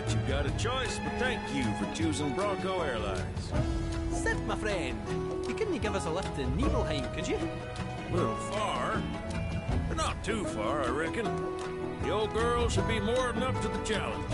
that you've got a choice, but thank you for choosing Bronco Airlines. Sip, my friend. You couldn't give us a lift to Nibelheim, could you? A little far, but not too far, I reckon. The old girl should be more than up to the challenge.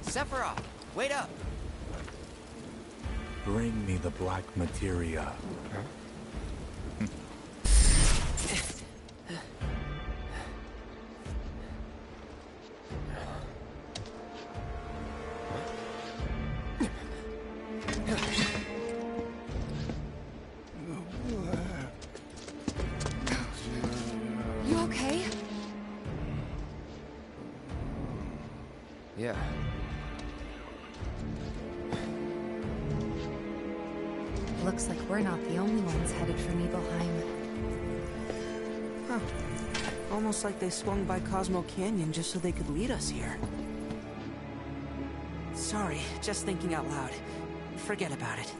Sephiroth, wait up! Bring me the black materia. You okay? Yeah. Looks like we're not the only ones headed for Nibelheim. Huh. Almost like they swung by Cosmo Canyon just so they could lead us here. Sorry, just thinking out loud. Forget about it.